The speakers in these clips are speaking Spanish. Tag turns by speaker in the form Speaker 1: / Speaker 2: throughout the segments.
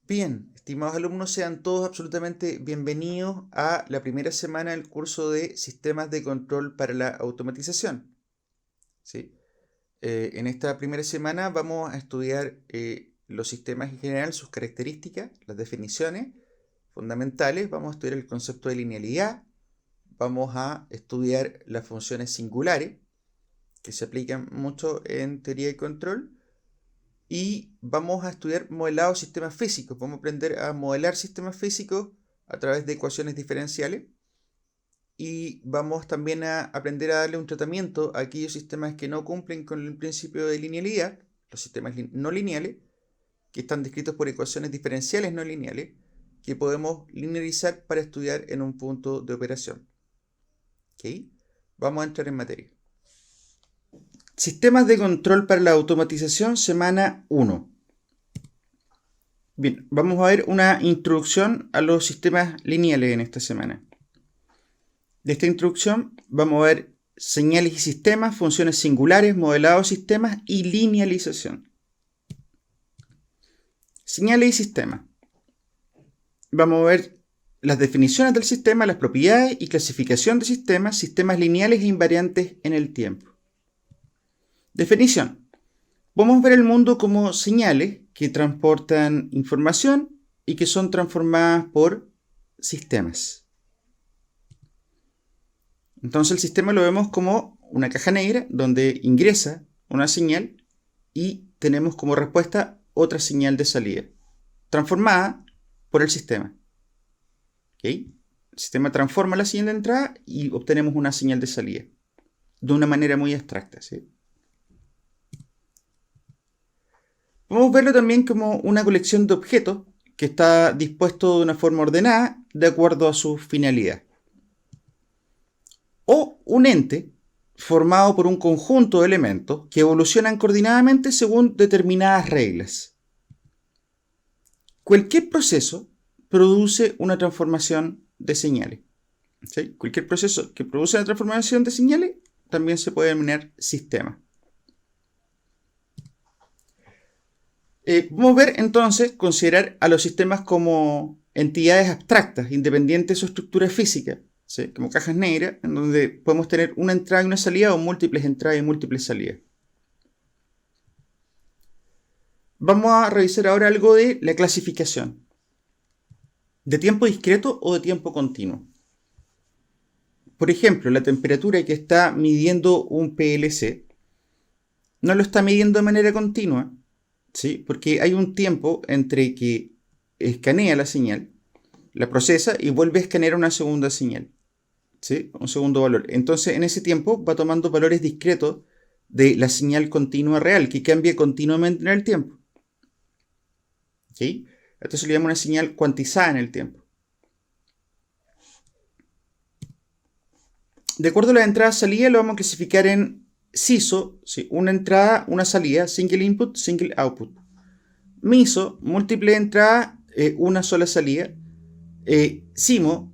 Speaker 1: Bien, estimados alumnos, sean todos absolutamente bienvenidos a la primera semana del curso de Sistemas de Control para la Automatización. ¿Sí? En esta primera semana vamos a estudiar los sistemas en general, sus características, las definiciones fundamentales, vamos a estudiar el concepto de linealidad, vamos a estudiar las funciones singulares, que se aplican mucho en teoría y control, y vamos a estudiar modelado de sistemas físicos. Vamos a aprender a modelar sistemas físicos a través de ecuaciones diferenciales y vamos también a aprender a darle un tratamiento a aquellos sistemas que no cumplen con el principio de linealidad, los sistemas no lineales, que están descritos por ecuaciones diferenciales no lineales, que podemos linearizar para estudiar en un punto de operación. ¿Okay? Vamos a entrar en materia. Sistemas de control para la automatización, semana 1. Bien, vamos a ver una introducción a los sistemas lineales en esta semana. De esta introducción vamos a ver señales y sistemas, funciones singulares, modelado de sistemas y linealización. Señales y sistemas. Vamos a ver las definiciones del sistema, las propiedades y clasificación de sistemas, sistemas lineales e invariantes en el tiempo. Definición. Vamos a ver el mundo como señales que transportan información y que son transformadas por sistemas. Entonces el sistema lo vemos como una caja negra donde ingresa una señal y tenemos como respuesta otra señal de salida, transformada por el sistema. ¿Okay? El sistema transforma la señal de entrada y obtenemos una señal de salida, de una manera muy abstracta. ¿Sí? Podemos verlo también como una colección de objetos que está dispuesto de una forma ordenada de acuerdo a su finalidad. O un ente formado por un conjunto de elementos que evolucionan coordinadamente según determinadas reglas. Cualquier proceso produce una transformación de señales. ¿Sí? Cualquier proceso que produce una transformación de señales también se puede denominar sistema. Vamos a ver entonces, considerar a los sistemas como entidades abstractas, independientes de su estructura física, ¿sí? Como cajas negras, en donde podemos tener una entrada y una salida o múltiples entradas y múltiples salidas. Vamos a revisar ahora algo de la clasificación. ¿De tiempo discreto o de tiempo continuo? Por ejemplo, la temperatura que está midiendo un PLC no lo está midiendo de manera continua, ¿sí? Porque hay un tiempo entre que escanea la señal, la procesa y vuelve a escanear una segunda señal, ¿sí? Un segundo valor. Entonces, en ese tiempo va tomando valores discretos de la señal continua real, que cambia continuamente en el tiempo. ¿Sí? Esto se le llama una señal cuantizada en el tiempo. De acuerdo a la entrada-salida, lo vamos a clasificar en SISO, ¿sí? Una entrada, una salida, single input, single output. MISO, múltiple entrada, una sola salida. SIMO,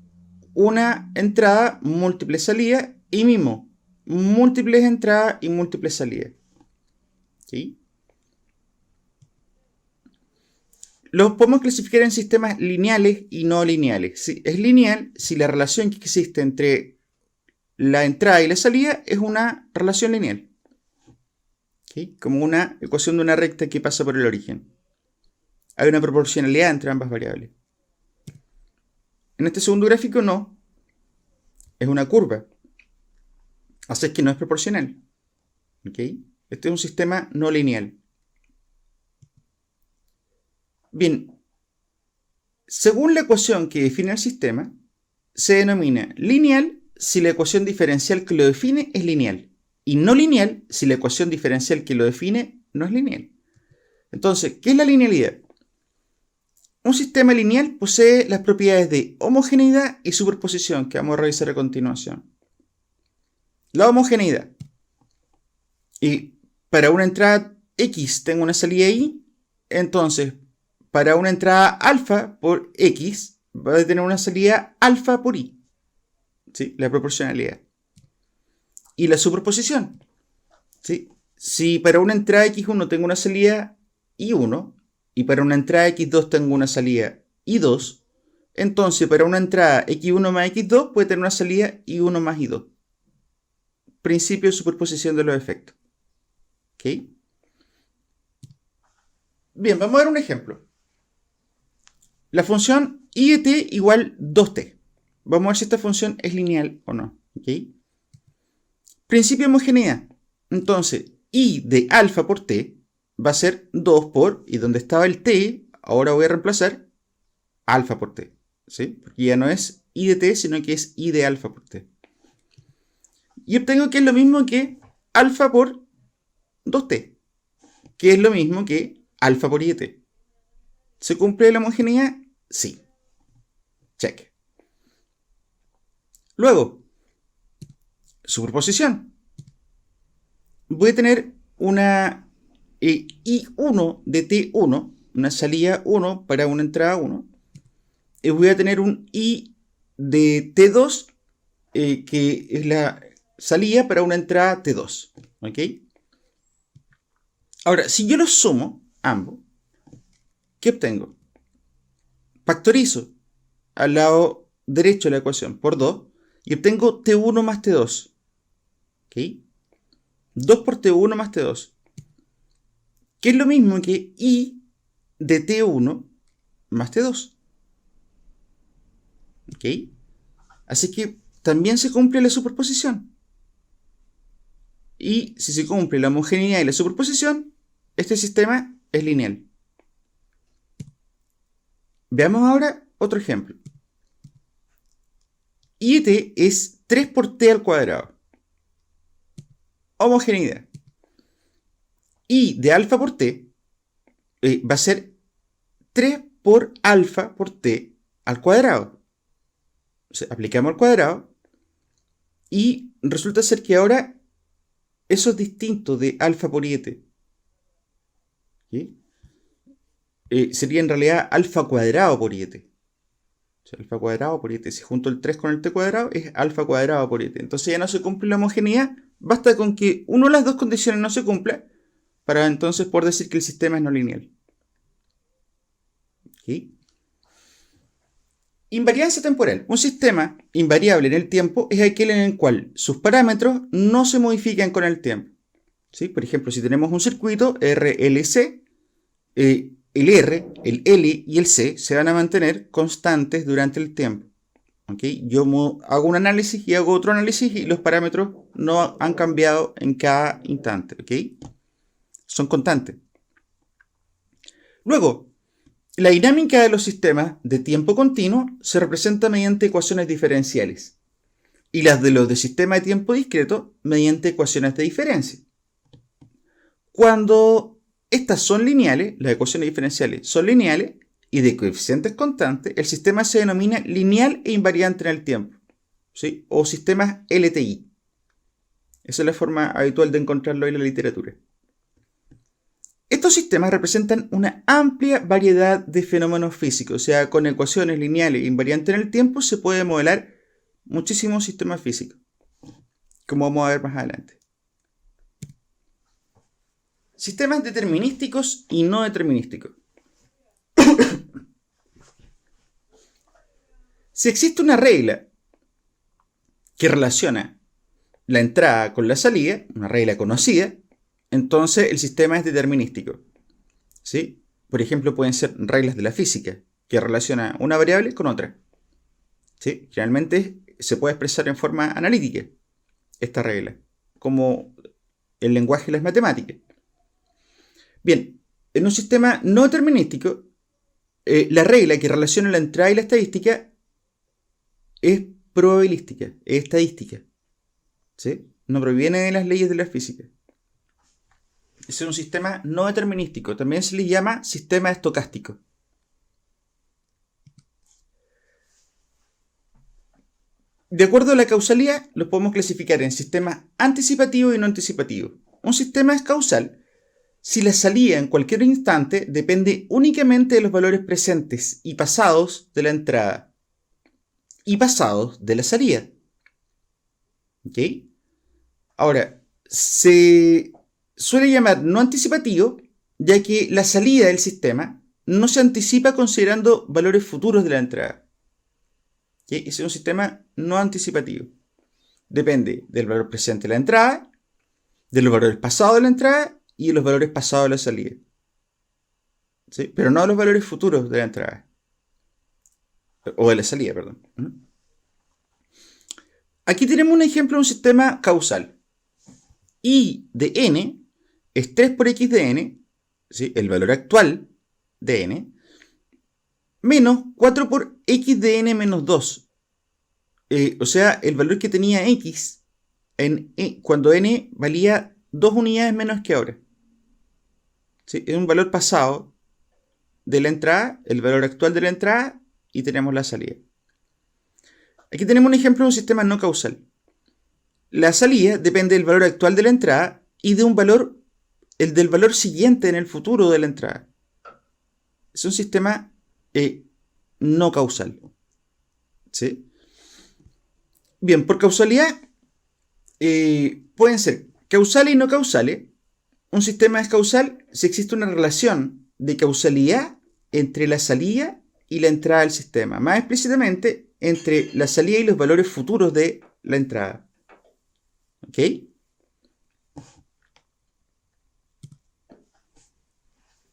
Speaker 1: una entrada, múltiple salida. Y MIMO, múltiples entradas y múltiples salidas. ¿Sí? Los podemos clasificar en sistemas lineales y no lineales. ¿Sí? Es lineal si la relación que existe entre la entrada y la salida es una relación lineal. ¿Sí? Como una ecuación de una recta que pasa por el origen. Hay una proporcionalidad entre ambas variables. En este segundo gráfico no. Es una curva. Así es que no es proporcional. ¿Okay? Este es un sistema no lineal. Bien, según la ecuación que define el sistema, se denomina lineal si la ecuación diferencial que lo define es lineal, y no lineal si la ecuación diferencial que lo define no es lineal. Entonces, ¿qué es la linealidad? Un sistema lineal posee las propiedades de homogeneidad y superposición, que vamos a revisar a continuación. La homogeneidad. Y para una entrada X tengo una salida Y, entonces para una entrada alfa por X va a tener una salida alfa por Y. ¿Sí? La proporcionalidad. Y la superposición. ¿Sí? Si para una entrada X1 tengo una salida Y1, y para una entrada x2 tengo una salida y2, entonces para una entrada x1 más x2 puede tener una salida y1 más y2. Principio de superposición de los efectos. ¿Ok? Bien, vamos a ver un ejemplo. La función y de t igual 2t. Vamos a ver si esta función es lineal o no. ¿Ok? Principio de homogeneidad. Entonces, y de alfa por t va a ser 2 por, y donde estaba el t, ahora voy a reemplazar alfa por t. ¿Sí? Porque ya no es y de t, sino que es y de alfa por t. Y obtengo que es lo mismo que alfa por 2t, que es lo mismo que alfa por i de t. ¿Se cumple la homogeneidad? Sí. Check. Luego, superposición. Voy a tener una I1 de T1, una salida 1 para una entrada 1. Y voy a tener un I de T2, que es la salida para una entrada T2. ¿Ok? Ahora, si yo los sumo, ambos, ¿qué obtengo? Factorizo al lado derecho de la ecuación por 2 y obtengo T1 más T2. ¿Ok? 2 por T1 más T2. Que es lo mismo que I de T1 más T2. ¿Ok? Así que también se cumple la superposición. Y si se cumple la homogeneidad y la superposición, este sistema es lineal. Veamos ahora otro ejemplo. I de t es 3 por t al cuadrado. Homogeneidad. I de alfa por t va a ser 3 por alfa por t al cuadrado. O sea, aplicamos al cuadrado y resulta ser que ahora eso es distinto de alfa por i de t. ¿Sí? Sería en realidad alfa cuadrado por i de t. O sea, alfa cuadrado por i de t. Si junto el 3 con el t cuadrado es alfa cuadrado por i de t. Entonces ya no se cumple la homogeneidad. Basta con que una de las dos condiciones no se cumpla para entonces poder decir que el sistema es no lineal. ¿Sí? Invariancia temporal. Un sistema invariable en el tiempo es aquel en el cual sus parámetros no se modifican con el tiempo. ¿Sí? Por ejemplo, si tenemos un circuito RLC, el R, el L y el C se van a mantener constantes durante el tiempo. ¿Okay? Yo hago un análisis y hago otro análisis y los parámetros no han cambiado en cada instante. ¿Okay? Son constantes. Luego, la dinámica de los sistemas de tiempo continuo se representa mediante ecuaciones diferenciales y las de los de sistema de tiempo discreto mediante ecuaciones de diferencia. Cuando estas son lineales, las ecuaciones diferenciales son lineales y de coeficientes constantes, el sistema se denomina lineal e invariante en el tiempo, ¿sí? O sistemas LTI. Esa es la forma habitual de encontrarlo en la literatura. Estos sistemas representan una amplia variedad de fenómenos físicos, o sea, con ecuaciones lineales e invariantes en el tiempo se puede modelar muchísimos sistemas físicos, como vamos a ver más adelante. Sistemas determinísticos y no determinísticos. Si existe una regla que relaciona la entrada con la salida, una regla conocida, entonces el sistema es determinístico. ¿Sí? Por ejemplo, pueden ser reglas de la física, que relaciona una variable con otra. ¿Sí? Generalmente se puede expresar en forma analítica esta regla, como el lenguaje y las matemáticas. Bien, en un sistema no determinístico, la regla que relaciona la entrada y la estadística es probabilística, es estadística. ¿Sí? No proviene de las leyes de la física. Es un sistema no determinístico. También se le llama sistema estocástico. De acuerdo a la causalidad, los podemos clasificar en sistemas anticipativos y no anticipativos. Un sistema es causal si la salida en cualquier instante depende únicamente de los valores presentes y pasados de la entrada y pasados de la salida. ¿Ok? Ahora, se suele llamar no anticipativo, ya que la salida del sistema no se anticipa considerando valores futuros de la entrada. ¿Okay? Ese es un sistema no anticipativo. Depende del valor presente de la entrada, de los valores pasados de la entrada y de los valores pasados de la salida. ¿Sí? Pero no de los valores futuros de la entrada. O de la salida, perdón. Aquí tenemos un ejemplo de un sistema causal. Y de n es 3 por x de n, ¿sí? El valor actual de n, menos 4 por x de n menos 2. O sea, el valor que tenía x cuando n valía 2 unidades menos que ahora. ¿Sí? Es un valor pasado de la entrada, el valor actual de la entrada, y tenemos la salida. Aquí tenemos un ejemplo de un sistema no causal. La salida depende del valor actual de la entrada y de un valor, el del valor siguiente en el futuro de la entrada. Es un sistema no causal. ¿Sí? Bien, por causalidad pueden ser causales y no causales. Un sistema es causal si existe una relación de causalidad entre la salida y la entrada del sistema. Más explícitamente, entre la salida y los valores futuros de la entrada. ¿Ok?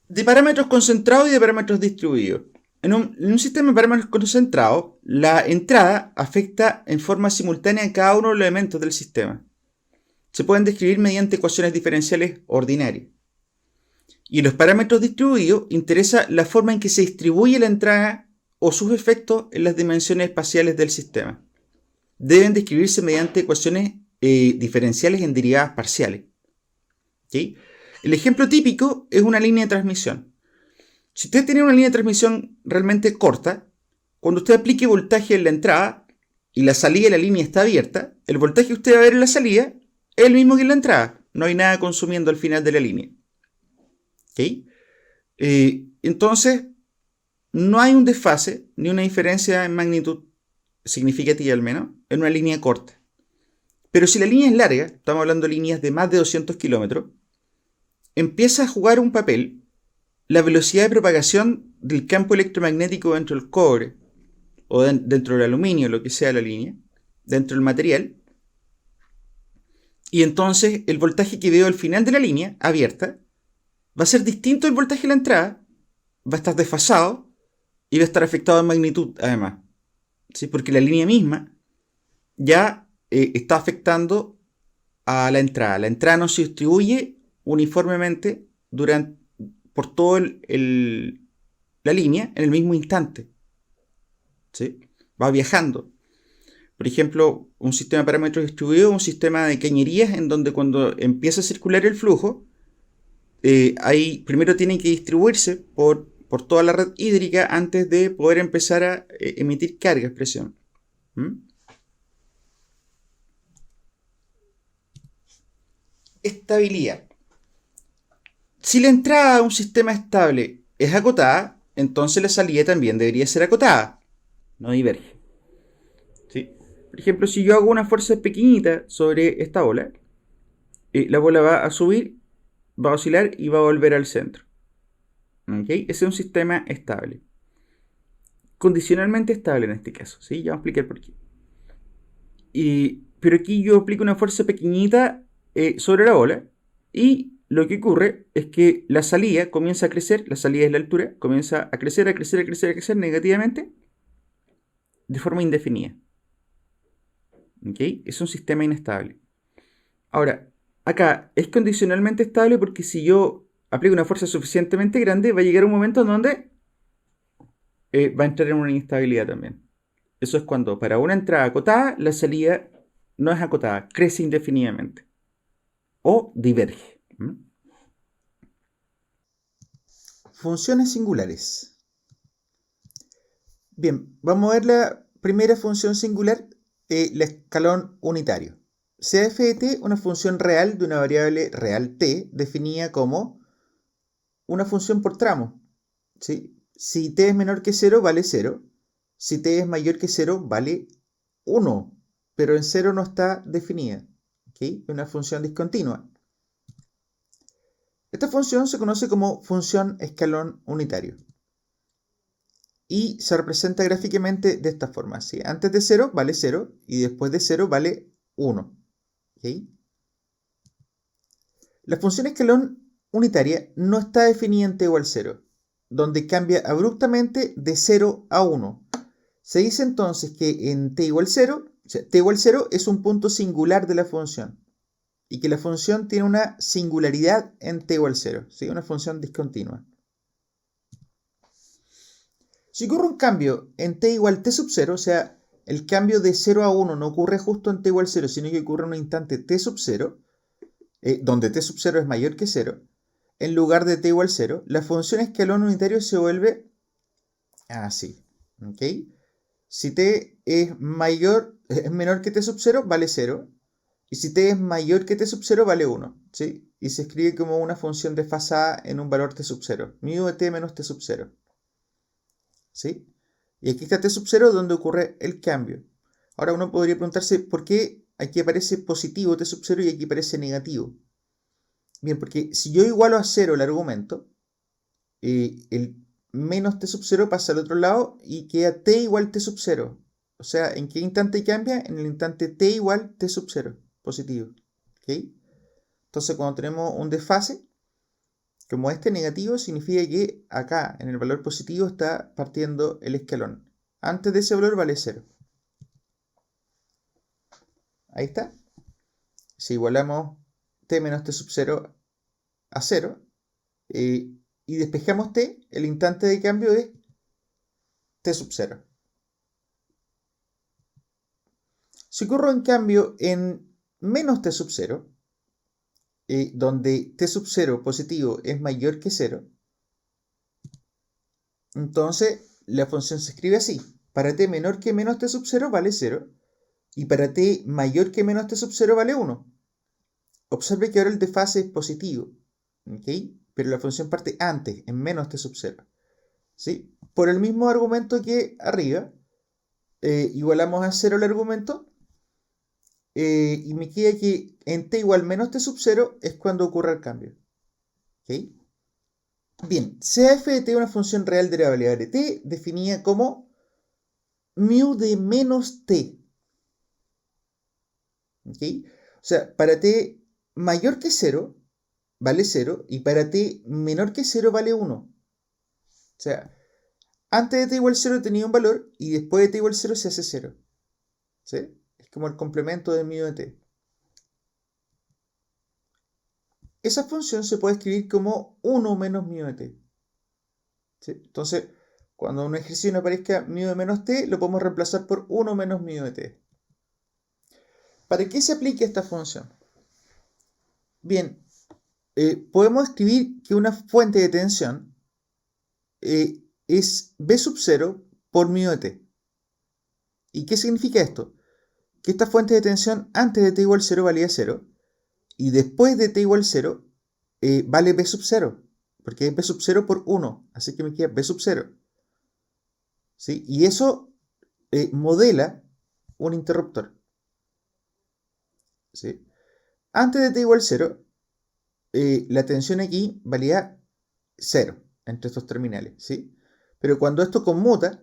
Speaker 1: De parámetros concentrados y de parámetros distribuidos. En un sistema de parámetros concentrados, la entrada afecta en forma simultánea a cada uno de los elementos del sistema. Se pueden describir mediante ecuaciones diferenciales ordinarias. Y en los parámetros distribuidos interesa la forma en que se distribuye la entrada o sus efectos en las dimensiones espaciales del sistema. Deben describirse mediante ecuaciones diferenciales en derivadas parciales. ¿Okay? El ejemplo típico es una línea de transmisión. Si usted tiene una línea de transmisión realmente corta, cuando usted aplique voltaje en la entrada y la salida de la línea está abierta, el voltaje que usted va a ver en la salida es el mismo que en la entrada. No hay nada consumiendo al final de la línea. ¿Okay? Entonces, no hay un desfase ni una diferencia en magnitud significativa al menos en una línea corta. Pero si la línea es larga, estamos hablando de líneas de más de 200 kilómetros, empieza a jugar un papel la velocidad de propagación del campo electromagnético dentro del cobre o dentro del aluminio, lo que sea la línea, dentro del material. Y entonces el voltaje que veo al final de la línea abierta va a ser distinto del voltaje de la entrada, va a estar desfasado y va a estar afectado en magnitud además. ¿Sí? Porque la línea misma ya está afectando a la entrada. La entrada no se distribuye uniformemente por toda la línea en el mismo instante. ¿Sí? Va viajando. Por ejemplo, un sistema de parámetros distribuidos es un sistema de cañerías en donde cuando empieza a circular el flujo, primero tiene que distribuirse por toda la red hídrica antes de poder empezar a emitir cargas, presión. Estabilidad. Si la entrada a un sistema estable es acotada, entonces la salida también debería ser acotada, no diverge. ¿Sí? Por ejemplo, si yo hago una fuerza pequeñita sobre esta bola, la bola va a subir, va a oscilar y va a volver al centro. ¿Okay? Ese es un sistema estable. Condicionalmente estable en este caso. ¿Sí? Ya voy a explicar por qué. Pero aquí yo aplico una fuerza pequeñita sobre la bola y lo que ocurre es que la salida comienza a crecer, la salida es la altura, comienza a crecer, a crecer, a crecer, a crecer negativamente de forma indefinida. ¿Okay? Es un sistema inestable. Ahora, acá es condicionalmente estable porque si yo aplico una fuerza suficientemente grande, va a llegar un momento en donde va a entrar en una inestabilidad también. Eso es cuando para una entrada acotada, la salida no es acotada, crece indefinidamente. O diverge. Funciones singulares. Bien, vamos a ver la primera función singular, el escalón unitario. Sea f de t una función real de una variable real t, definida como una función por tramo. ¿Sí? Si t es menor que 0, vale 0. Si t es mayor que 0, vale 1. Pero en 0 no está definida. ¿Okay? Es una función discontinua. Esta función se conoce como función escalón unitario. y se representa gráficamente de esta forma. ¿Sí? Antes de 0 vale 0 y después de 0 vale 1. ¿Okay? La función escalón unitaria no está definida en t igual 0, donde cambia abruptamente de 0 a 1. Se dice entonces que en t igual 0, o sea, t igual 0 es un punto singular de la función y que la función tiene una singularidad en t igual 0, ¿sí? Una función discontinua. Si ocurre un cambio en t igual t sub 0, o sea, el cambio de 0 a 1 no ocurre justo en t igual 0, sino que ocurre en un instante t sub 0, donde t sub 0 es mayor que 0, en lugar de t igual 0, la función escalón unitario se vuelve así. ¿Ok? Si t es menor que t sub 0, vale 0. Y si t es mayor que t sub 0, vale 1. ¿Sí? Y se escribe como una función desfasada en un valor t sub 0. Mu de t menos t sub 0. ¿Sí? Y aquí está t sub 0 donde ocurre el cambio. Ahora uno podría preguntarse por qué aquí aparece positivo t sub 0 y aquí aparece negativo. Bien, porque si yo igualo a 0 el argumento, el menos t sub 0 pasa al otro lado y queda t igual t sub 0. O sea, ¿en qué instante cambia? En el instante t igual t sub 0, positivo. ¿Ok? Entonces, cuando tenemos un desfase, como este negativo, significa que acá, en el valor positivo, está partiendo el escalón. Antes de ese valor vale 0. Ahí está. Si igualamos t menos t sub 0 a 0 y despejamos t, el instante de cambio es t sub 0. Si ocurre en cambio en menos t sub 0, donde t sub 0 positivo es mayor que 0, entonces la función se escribe así. Para t menor que menos t sub 0 vale 0 y para t mayor que menos t sub 0 vale 1. Observe que ahora el desfase es positivo, ¿okay? Pero la función parte antes, en menos t sub 0. ¿Sí? Por el mismo argumento que arriba, igualamos a 0 el argumento y me queda que en t igual menos t sub 0 es cuando ocurre el cambio. ¿Okay? Bien, sea f de t una función real de la variable t definida como mu de menos t. ¿Okay? O sea, para t mayor que 0 vale 0 y para t menor que 0 vale 1. O sea, antes de t igual 0 tenía un valor y después de t igual 0 se hace 0. ¿Sí? Es como el complemento de mu de t. Esa función se puede escribir como 1 menos mu de t. ¿Sí? Entonces, cuando en un ejercicio no aparezca mu de menos t, lo podemos reemplazar por 1 menos mu de t. ¿Para qué se aplica esta función? Bien, podemos escribir que una fuente de tensión es b sub 0 por mu de t. ¿Y qué significa esto? Que esta fuente de tensión antes de t igual 0 valía 0 y después de t igual 0 vale b sub 0, porque es b sub 0 por 1, así que me queda b sub 0. ¿Sí? Y eso modela un interruptor. ¿Sí? Antes de t igual 0, la tensión aquí valía 0 entre estos terminales. ¿Sí? Pero cuando esto conmuta,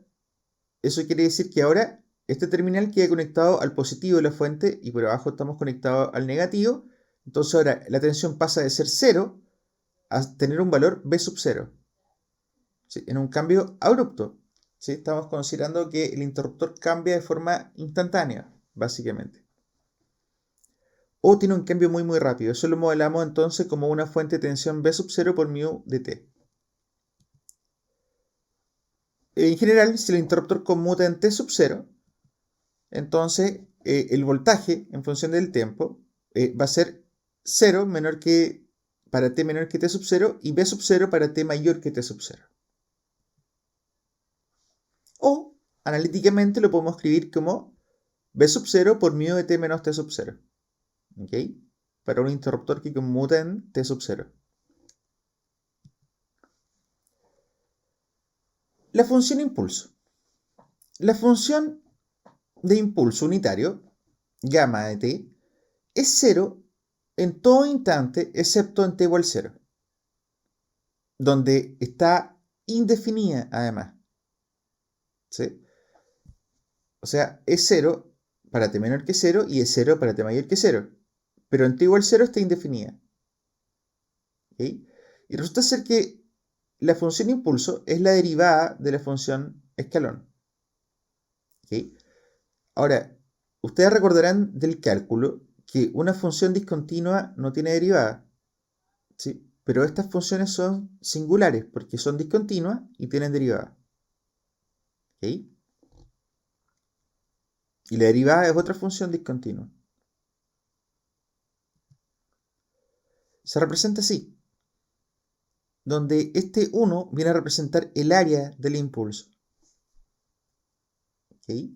Speaker 1: eso quiere decir que ahora este terminal queda conectado al positivo de la fuente y por abajo estamos conectados al negativo. Entonces ahora la tensión pasa de ser 0 a tener un valor b sub 0. ¿Sí? En un cambio abrupto. ¿Sí? Estamos considerando que el interruptor cambia de forma instantánea, básicamente. O tiene un cambio muy rápido. Eso lo modelamos entonces como una fuente de tensión b sub 0 por mu de t. En general, si el interruptor conmuta en t sub 0, entonces el voltaje en función del tiempo va a ser 0 para t menor que t sub 0 y b sub 0 para t mayor que t sub 0. O analíticamente lo podemos escribir como b sub 0 por mu de t menos t sub 0. ¿Ok? Para un interruptor que conmuta en t sub 0. La función impulso. La función de impulso unitario, gamma de t, es 0 en todo instante excepto en t igual 0, donde está indefinida además. ¿sí? O sea, es 0 para t menor que 0 y es 0 para t mayor que 0. Pero en t igual 0 está indefinida. ¿Okay? Y resulta ser que la función impulso es la derivada de la función escalón. ¿Okay? Ahora, ustedes recordarán del cálculo que una función discontinua no tiene derivada. ¿Sí? Pero estas funciones son singulares porque son discontinuas y tienen derivada. ¿Okay? Y la derivada es otra función discontinua. Se representa así, donde este 1 viene a representar el área del impulso. ¿Okay?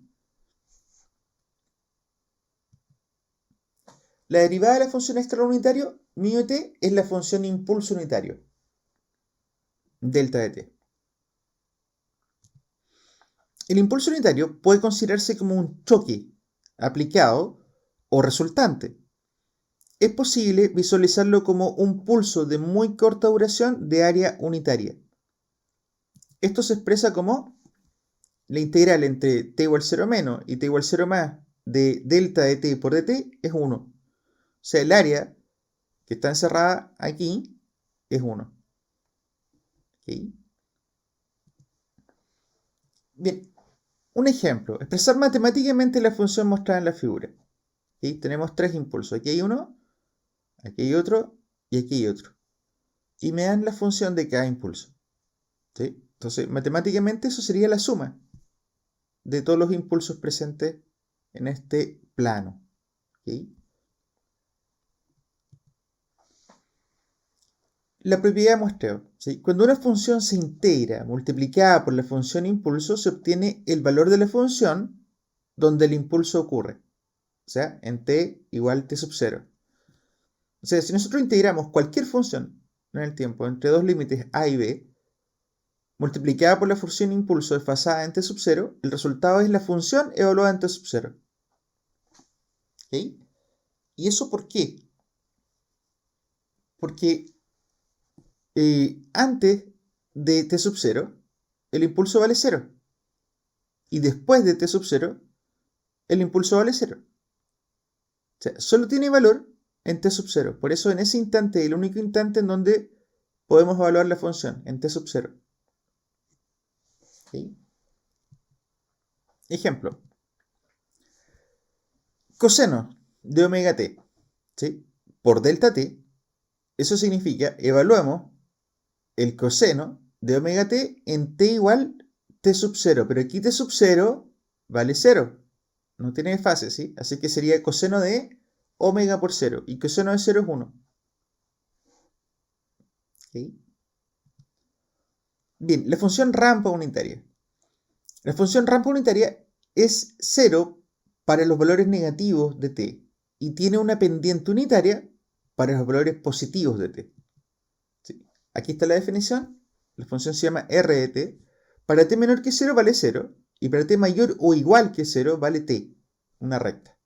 Speaker 1: La derivada de la función escalar unitario, μ de t, es la función impulso unitario, delta de t. El impulso unitario puede considerarse como un choque aplicado o resultante. Es posible visualizarlo como un pulso de muy corta duración de área unitaria. Esto se expresa como la integral entre t igual 0 menos y t igual 0 más de delta de t por dt es 1. O sea, el área que está encerrada aquí es 1. ¿Okay? Bien, un ejemplo. Expresar matemáticamente la función mostrada en la figura. ¿Okay? Tenemos tres impulsos. Aquí hay uno, aquí hay otro y aquí hay otro. Y me dan la función de cada impulso. ¿Sí? Entonces, matemáticamente eso sería la suma de todos los impulsos presentes en este plano. ¿Okay? La propiedad de muestreo. ¿Sí? Cuando una función se integra multiplicada por la función impulso, se obtiene el valor de la función donde el impulso ocurre. O sea, en t igual t sub 0. O sea, si nosotros integramos cualquier función en el tiempo entre dos límites a y b, multiplicada por la función impulso desfasada en t sub 0, el resultado es la función evaluada en t sub 0. ¿Okay? ¿Y eso por qué? Porque antes de t sub 0, el impulso vale 0. Y después de t sub 0, el impulso vale 0. O sea, solo tiene valor en t sub 0. Por eso en ese instante es el único instante en donde podemos evaluar la función, en t sub 0. ¿Okay? Ejemplo. Coseno de omega t, ¿sí? Por delta t, eso significa, evaluamos el coseno de omega t en t igual t sub 0, pero aquí t sub 0 vale 0, no tiene fase, ¿sí? Así que sería coseno de omega por 0, y coseno de 0 es 1. ¿Okay? Bien, la función rampa unitaria. La función rampa unitaria es 0 para los valores negativos de t, y tiene una pendiente unitaria para los valores positivos de t. ¿Sí? Aquí está la definición. La función se llama r de t. Para t menor que 0 vale 0. Y para t mayor o igual que 0 vale t. Una recta.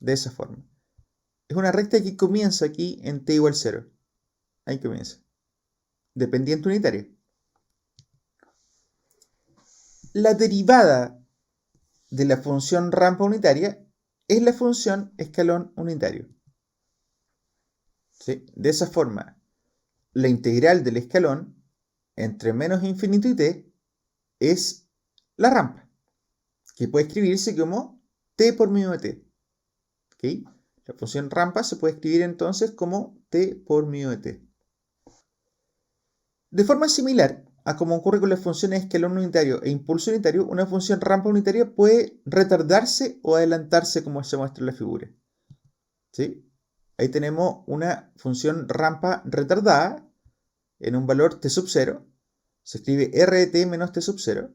Speaker 1: De esa forma. Es una recta que comienza aquí en t igual 0. Ahí comienza. Dependiente unitaria. La derivada de la función rampa unitaria es la función escalón unitario. ¿Sí? De esa forma, la integral del escalón entre menos infinito y t es la rampa, que puede escribirse como t por μ de t. ¿Okay? La función rampa se puede escribir entonces como t por μ de t. De forma similar a como ocurre con las funciones escalón unitario e impulso unitario, una función rampa unitaria puede retardarse o adelantarse como se muestra en la figura. ¿Sí? Ahí tenemos una función rampa retardada en un valor t sub 0. Se escribe r de t menos t sub 0.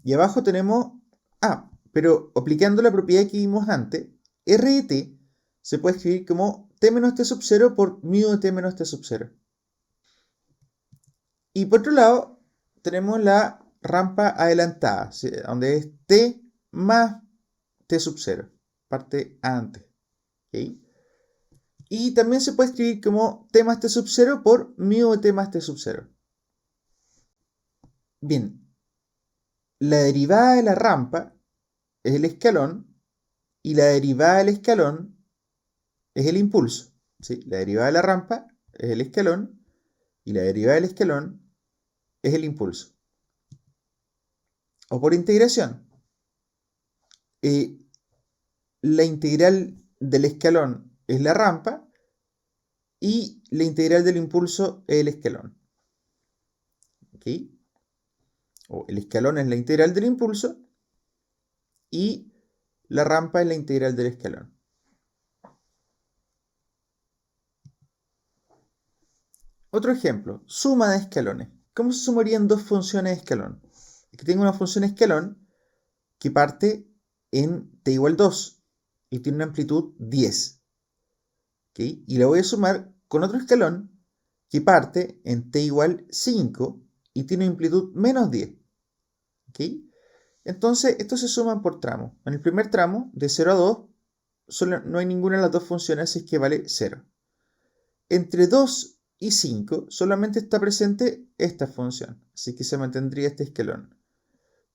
Speaker 1: Y abajo tenemos, pero aplicando la propiedad que vimos antes, r de t se puede escribir como t menos t sub 0 por μ de t menos t sub 0. Y por otro lado, tenemos la rampa adelantada, ¿sí? Donde es t más t sub 0, parte antes. ¿Okay? Y también se puede escribir como t más t sub 0 por μ de t más t sub 0. Bien, la derivada de la rampa es el escalón y la derivada del escalón es el impulso. ¿Sí? La derivada de la rampa es el escalón y la derivada del escalón es el impulso. O por integración, la integral del escalón es la rampa y la integral del impulso es el escalón. ¿Ok? O el escalón es la integral del impulso y la rampa es la integral del escalón. Otro ejemplo, suma de escalones. ¿Cómo se sumarían dos funciones de escalón? Es que tengo una función escalón que parte en t igual 2 y tiene una amplitud 10. ¿Okay? Y la voy a sumar con otro escalón que parte en t igual 5 y tiene una amplitud menos 10. ¿Okay? Entonces, estos se suman por tramo. En el primer tramo, de 0 a 2, no hay ninguna de las dos funciones, así que vale 0. Entre 2 y 5 solamente está presente esta función, así que se mantendría este escalón.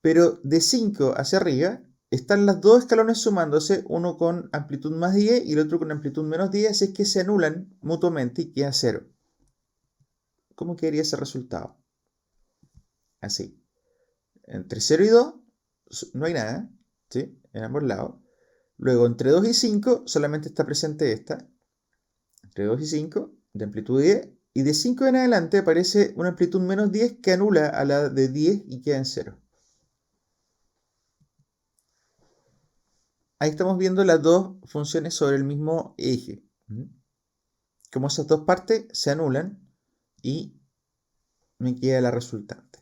Speaker 1: Pero de 5 hacia arriba están los dos escalones sumándose, uno con amplitud más 10 y el otro con amplitud menos 10, así es que se anulan mutuamente y queda 0. ¿Cómo quedaría ese resultado? Así. Entre 0 y 2 no hay nada, ¿sí? En ambos lados. Luego, entre 2 y 5 solamente está presente esta. Entre 2 y 5, de amplitud 10. Y de 5 en adelante aparece una amplitud menos 10 que anula a la de 10 y queda en 0. Ahí estamos viendo las dos funciones sobre el mismo eje. Como esas dos partes se anulan y me queda la resultante.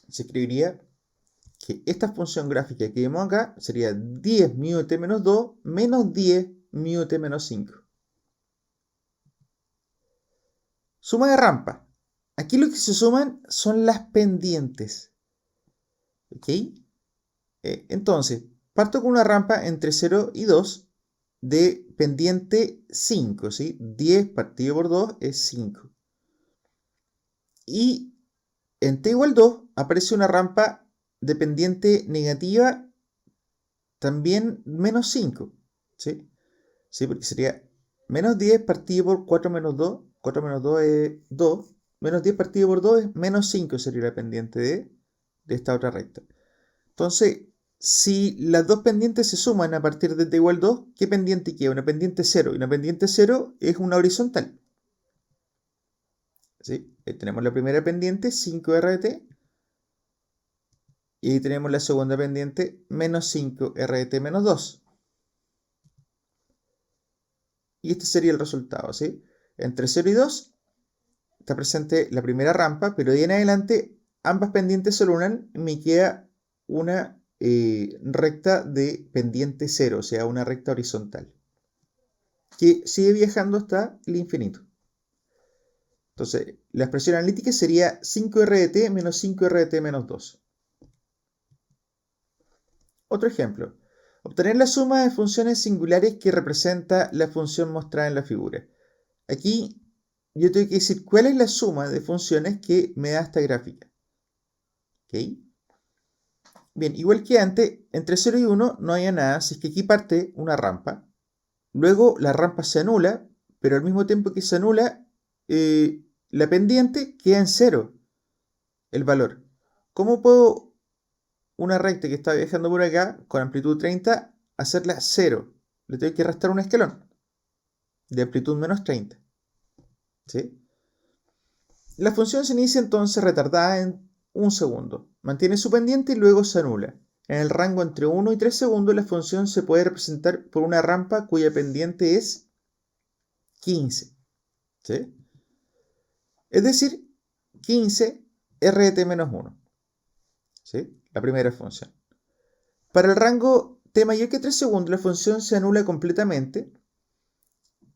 Speaker 1: Se escribiría que esta función gráfica que vemos acá sería 10 mu de t menos 2 menos 10 mu de t menos 5. Suma de rampa. Aquí lo que se suman son las pendientes. ¿Ok? Entonces, parto con una rampa entre 0 y 2 de pendiente 5, ¿sí? 10 partido por 2 es 5. Y en t igual 2 aparece una rampa de pendiente negativa también menos 5, ¿sí? Sí, porque sería menos 10 partido por 4 menos 2. 4 menos 2 es 2. Menos 10 partido por 2 es menos 5, sería la pendiente de esta otra recta. Entonces, si las dos pendientes se suman a partir de t igual 2, ¿qué pendiente queda? Una pendiente 0. Y una pendiente 0 es una horizontal. ¿Sí? Tenemos la primera pendiente, 5r de t. Y ahí tenemos la segunda pendiente, menos 5r de t menos 2. Y este sería el resultado, ¿sí? Entre 0 y 2 está presente la primera rampa, pero de ahí en adelante ambas pendientes se unen y me queda una recta de pendiente 0, o sea, una recta horizontal, que sigue viajando hasta el infinito. Entonces, la expresión analítica sería 5r de t menos 5r de t menos 2. Otro ejemplo. Obtener la suma de funciones singulares que representa la función mostrada en la figura. Aquí yo tengo que decir cuál es la suma de funciones que me da esta gráfica. ¿Ok? Bien, igual que antes, entre 0 y 1 no hay nada, así es que aquí parte una rampa. Luego la rampa se anula, pero al mismo tiempo que se anula, la pendiente queda en 0, el valor. ¿Cómo puedo una recta que está viajando por acá con amplitud 30 hacerla 0? Le tengo que restar un escalón de amplitud menos 30. ¿Sí? La función se inicia entonces retardada en 1 segundo. Mantiene su pendiente y luego se anula. En el rango entre 1 y 3 segundos la función se puede representar por una rampa cuya pendiente es 15. ¿Sí? Es decir, 15 RT menos 1. ¿Sí? La primera función. Para el rango t mayor que 3 segundos la función se anula completamente.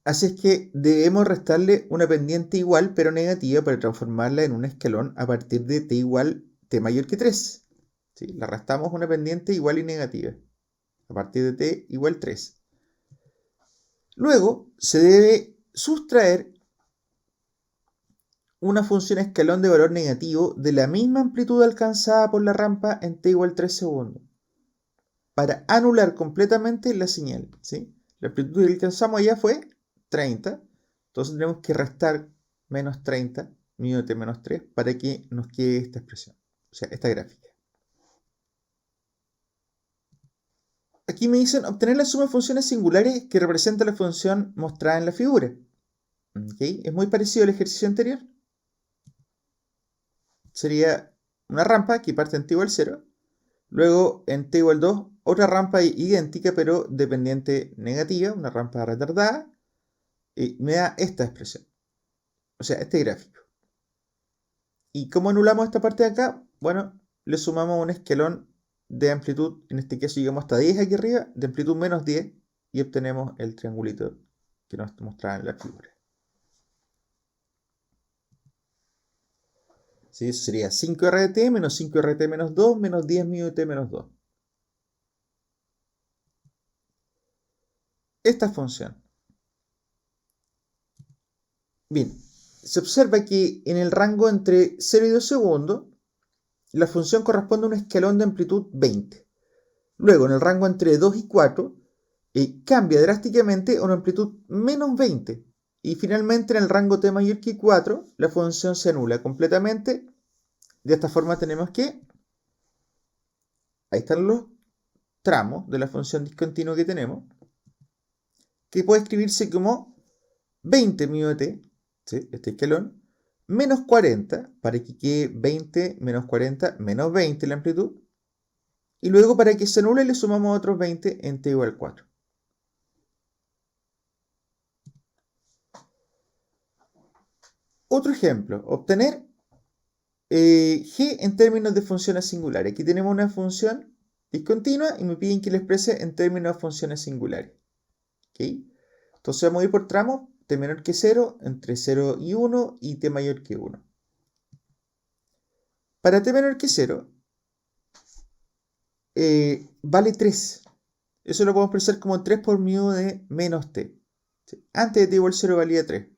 Speaker 1: Así es que debemos restarle una pendiente igual pero negativa para transformarla en un escalón a partir de t igual t mayor que 3. ¿Sí? Le restamos una pendiente igual y negativa a partir de t igual 3. Luego se debe sustraer una función escalón de valor negativo de la misma amplitud alcanzada por la rampa en t igual 3 segundos. Para anular completamente la señal, ¿sí? La amplitud que alcanzamos allá fue 30. Entonces tenemos que restar menos 30, mu de t menos 3, para que nos quede esta expresión, o sea, esta gráfica. Aquí me dicen obtener la suma de funciones singulares que representa la función mostrada en la figura. ¿Okay? Es muy parecido al ejercicio anterior. Sería una rampa que parte en t igual 0. Luego en t igual 2, otra rampa idéntica pero dependiente negativa, una rampa retardada. Y me da esta expresión. O sea, este gráfico. ¿Y cómo anulamos esta parte de acá? Bueno, le sumamos un escalón de amplitud, en este caso llegamos hasta 10 aquí arriba, de amplitud menos 10, y obtenemos el triangulito que nos mostraba en la figura. ¿Sí? Eso sería 5r de t menos 5r de t menos 2 menos 10 mu de t menos 2. Esta función. Bien, se observa que en el rango entre 0 y 2 segundos, la función corresponde a un escalón de amplitud 20. Luego, en el rango entre 2 y 4, cambia drásticamente a una amplitud menos 20. Y finalmente, en el rango t mayor que 4, la función se anula completamente. De esta forma tenemos que, ahí están los tramos de la función discontinua que tenemos, que puede escribirse como 20 mu de t, ¿sí? Este escalón, menos 40, para que quede 20 menos 40 menos 20 la amplitud. Y luego para que se anule le sumamos otros 20 en t igual 4. Otro ejemplo, obtener g en términos de funciones singulares. Aquí tenemos una función discontinua y me piden que la exprese en términos de funciones singulares. ¿Okay? Entonces vamos a ir por tramos, t menor que 0, entre 0 y 1 y t mayor que 1. Para t menor que 0, vale 3. Eso lo podemos expresar como 3 por mu de menos t. ¿Sí? Antes de t igual 0 valía 3.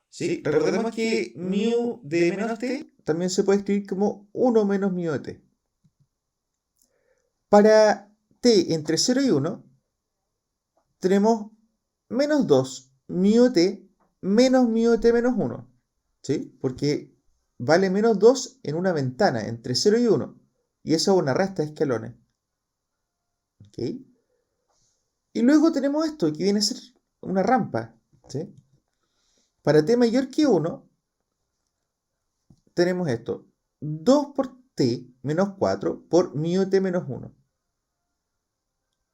Speaker 1: ¿Sí? Recordemos que mu de menos t también se puede escribir como 1 menos mu de t. Para t entre 0 y 1, tenemos menos 2 mu de t menos mu de t menos 1. ¿Sí? Porque vale menos 2 en una ventana entre 0 y 1. Y eso es una resta de escalones. ¿Okay? Y luego tenemos esto, que viene a ser una rampa. ¿Sí? Para t mayor que 1, tenemos esto. 2 por t menos 4 por mu de t menos 1.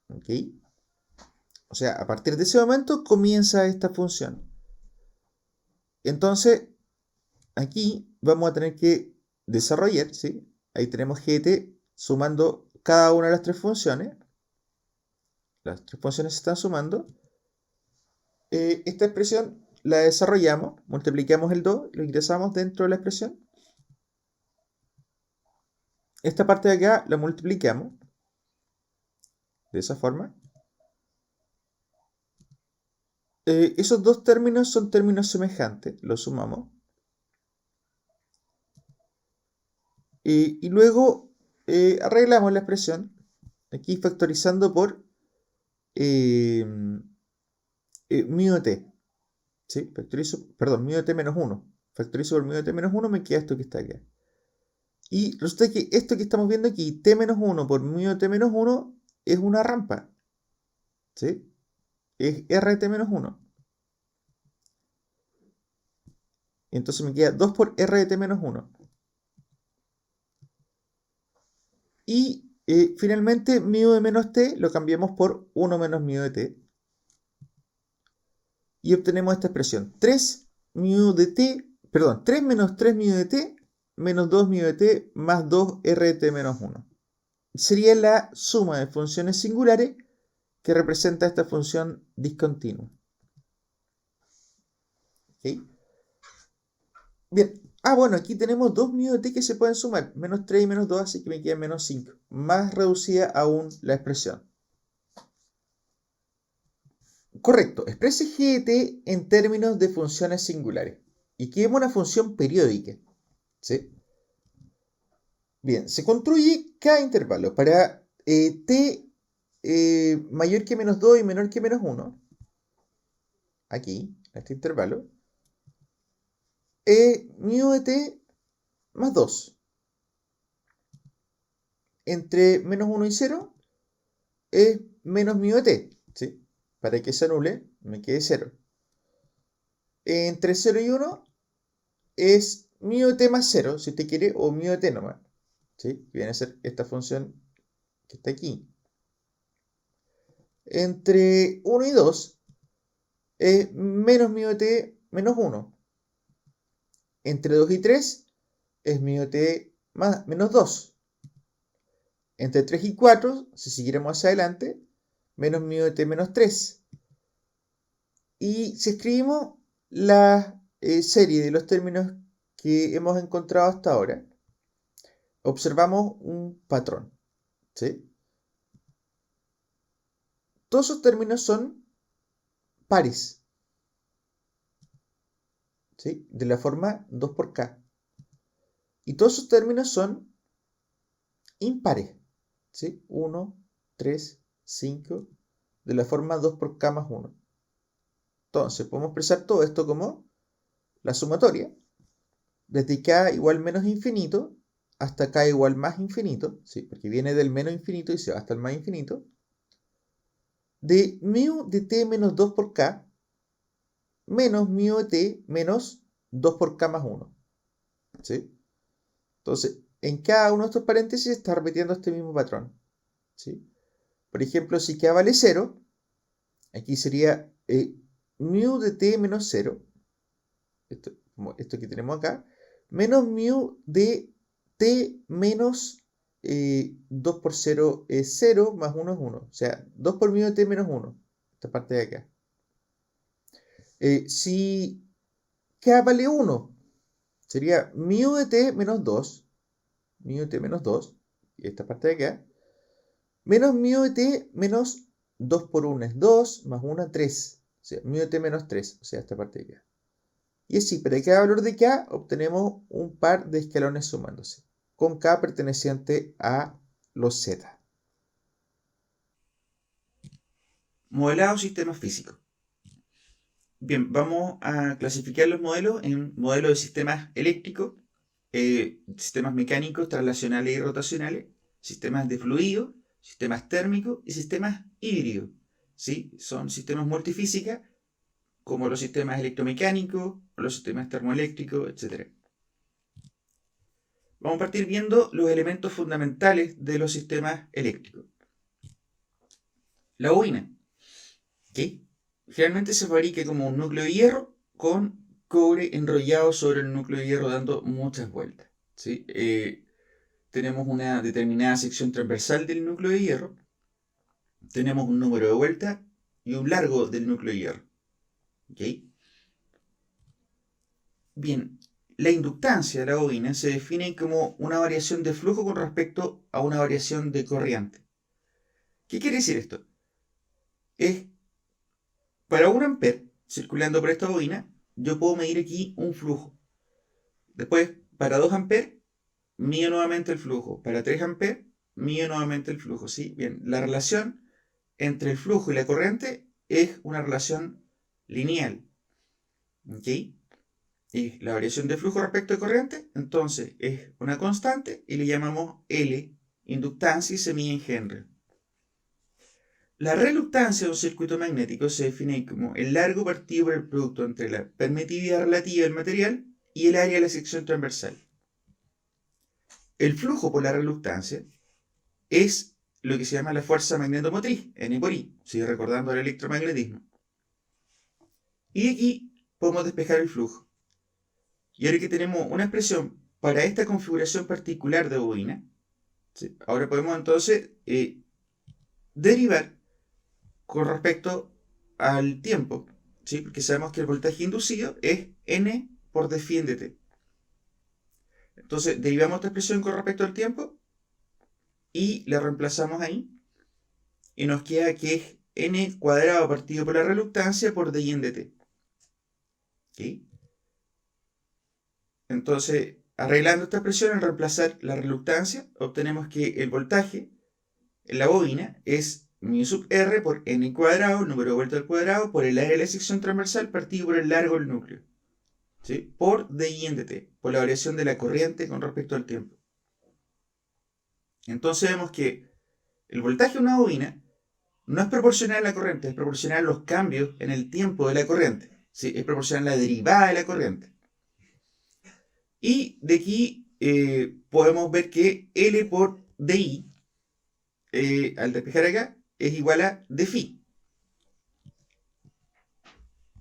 Speaker 1: ¿Ok? O sea, a partir de ese momento comienza esta función. Entonces, aquí vamos a tener que desarrollar, ¿sí? Ahí tenemos g de t sumando cada una de las tres funciones. Las tres funciones se están sumando. Esta expresión la desarrollamos, multiplicamos el 2, lo ingresamos dentro de la expresión. Esta parte de acá la multiplicamos de esa forma. Esos dos términos son términos semejantes, los sumamos. Y luego arreglamos la expresión, aquí factorizando por mu de t. ¿Sí? Mu de t menos 1. Factorizo por mu de t menos 1, me queda esto que está acá. Y resulta que esto que estamos viendo aquí, t menos 1 por mu de t menos 1, es una rampa. ¿Sí? Es r de t menos 1. Entonces me queda 2 por r de t menos 1. Y finalmente mu de menos t lo cambiamos por 1 menos mu de t. Y obtenemos esta expresión. 3 mu de t, perdón, 3 menos 3 mu de t menos 2 mu de t más 2 r de t menos 1. Sería la suma de funciones singulares que representa esta función discontinua. ¿Okay? Bien. Bueno, aquí tenemos 2 mu de t que se pueden sumar. Menos 3 y menos 2, así que me queda menos 5. Más reducida aún la expresión. Correcto, exprese g de t en términos de funciones singulares. Y que es una función periódica. ¿Sí? Bien, se construye cada intervalo para t mayor que menos 2 y menor que menos 1. Aquí, en este intervalo. Mu de t más 2. Entre menos 1 y 0 es menos mu de t. ¿Sí? Para que se anule, me quede 0. Entre 0 y 1 es mu de t más 0, si usted quiere, o mu de t nomás. ¿Sí? Viene a ser esta función que está aquí. Entre 1 y 2 es menos mu de t menos 1. Entre 2 y 3 es mu de t más, menos 2. Entre 3 y 4, si siguiéramos hacia adelante, menos mu de t menos 3. Y si escribimos la serie de los términos que hemos encontrado hasta ahora, observamos un patrón. ¿Sí? Todos esos términos son pares. ¿Sí? De la forma 2 por k. Y todos esos términos son impares. ¿Sí? 1, 3, 5, de la forma 2 por k más 1. Entonces, podemos expresar todo esto como la sumatoria, desde k igual menos infinito hasta k igual más infinito, ¿sí? Porque viene del menos infinito y se va hasta el más infinito, de mu de t menos 2 por k menos mu de t menos 2 por k más 1. ¿Sí? Entonces, en cada uno de estos paréntesis está repitiendo este mismo patrón. ¿Sí? Por ejemplo, si k vale 0, aquí sería mu de t menos 0, esto que tenemos acá, menos mu de t menos 2 por 0 es 0, más 1 es 1. O sea, 2 por mu de t menos 1, esta parte de acá. Si k vale 1, sería mu de t menos 2, mu de t menos 2, y esta parte de acá, menos mu de t menos 2 por 1 es 2, más 1 es 3. O sea, mu de t menos 3, o sea, esta parte de acá. Y así, para cada valor de k obtenemos un par de escalones sumándose, con k perteneciente a los z. Modelado sistemas físicos. Bien, vamos a clasificar los modelos en modelos de sistemas eléctricos, sistemas mecánicos, traslacionales y rotacionales, sistemas de fluido, sistemas térmicos y sistemas híbridos. ¿Sí? Son sistemas multifísica, como los sistemas electromecánicos, los sistemas termoeléctricos, etc. Vamos a partir viendo los elementos fundamentales de los sistemas eléctricos. La bobina, que generalmente se fabrica como un núcleo de hierro con cobre enrollado sobre el núcleo de hierro dando muchas vueltas. ¿Sí? Tenemos una determinada sección transversal del núcleo de hierro, tenemos un número de vueltas y un largo del núcleo de hierro. ¿Okay? Bien, la inductancia de la bobina se define como una variación de flujo con respecto a una variación de corriente. ¿Qué quiere decir esto? Es para 1 amper circulando por esta bobina, yo puedo medir aquí un flujo. Después, para 2 amperes, mido nuevamente el flujo. Para 3 amperes, mido nuevamente el flujo. ¿Sí? Bien, la relación entre el flujo y la corriente es una relación lineal. ¿Ok? Y la variación de flujo respecto de corriente, entonces es una constante y le llamamos L, inductancia, y se mide en Henry. La reluctancia de un circuito magnético se define como el largo partido por el producto entre la permitividad relativa del material y el área de la sección transversal. El flujo por la reluctancia es lo que se llama la fuerza magnetomotriz, N por I, sigue recordando el electromagnetismo. Y aquí podemos despejar el flujo. Y ahora que tenemos una expresión para esta configuración particular de bobina, ¿sí? Ahora podemos entonces derivar con respecto al tiempo, ¿sí? Porque sabemos que el voltaje inducido es N por dφ en dt. Entonces derivamos esta expresión con respecto al tiempo y la reemplazamos ahí y nos queda que es N cuadrado partido por la reluctancia por dI en dt. ¿Okay? Entonces, arreglando esta expresión, al reemplazar la reluctancia, obtenemos que el voltaje en la bobina es mu sub r por n cuadrado, el número de vueltas al cuadrado, por el área de la sección transversal partido por el largo del núcleo. ¿Sí? Por dI en dt, por la variación de la corriente con respecto al tiempo. Entonces vemos que el voltaje de una bobina no es proporcional a la corriente, es proporcional a los cambios en el tiempo de la corriente. ¿Sí? Es proporcional a la derivada de la corriente. Y de aquí podemos ver que L por dI, al despejar acá, es igual a dφ.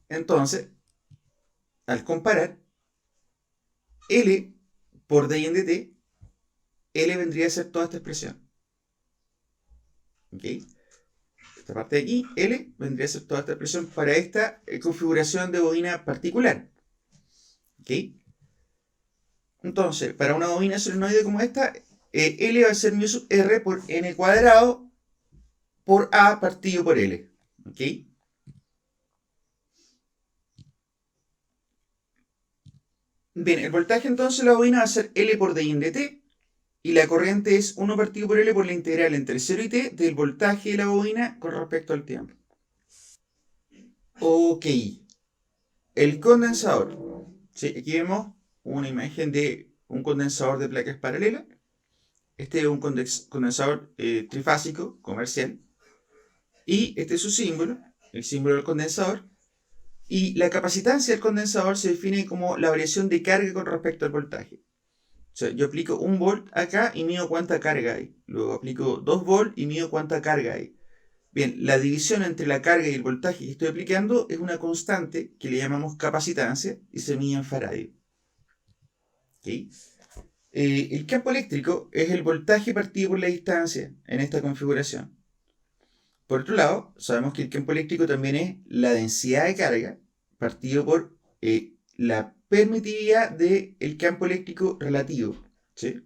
Speaker 1: Entonces, al comparar, L por dI en dt, L vendría a ser toda esta expresión. ¿Ok? Esta parte de aquí, L, vendría a ser toda esta expresión para esta configuración de bobina particular. ¿Ok? Entonces, para una bobina solenoide como esta, L va a ser mu sub r por n cuadrado por A partido por L. ¿Ok? Bien, el voltaje entonces de la bobina va a ser L por dI en dt, y la corriente es 1 partido por L por la integral entre 0 y t del voltaje de la bobina con respecto al tiempo. Ok. El condensador. ¿Sí? Aquí vemos una imagen de un condensador de placas paralelas. Este es un condensador trifásico comercial. Y este es su símbolo, el símbolo del condensador. Y la capacitancia del condensador se define como la variación de carga con respecto al voltaje. O sea, yo aplico 1 volt acá y mido cuánta carga hay. Luego aplico 2 volt y mido cuánta carga hay. Bien, la división entre la carga y el voltaje que estoy aplicando es una constante que le llamamos capacitancia y se mide en faradio. ¿Okay? El campo eléctrico es el voltaje partido por la distancia en esta configuración. Por otro lado, sabemos que el campo eléctrico también es la densidad de carga partido por la permitividad del campo eléctrico relativo. ¿Sí?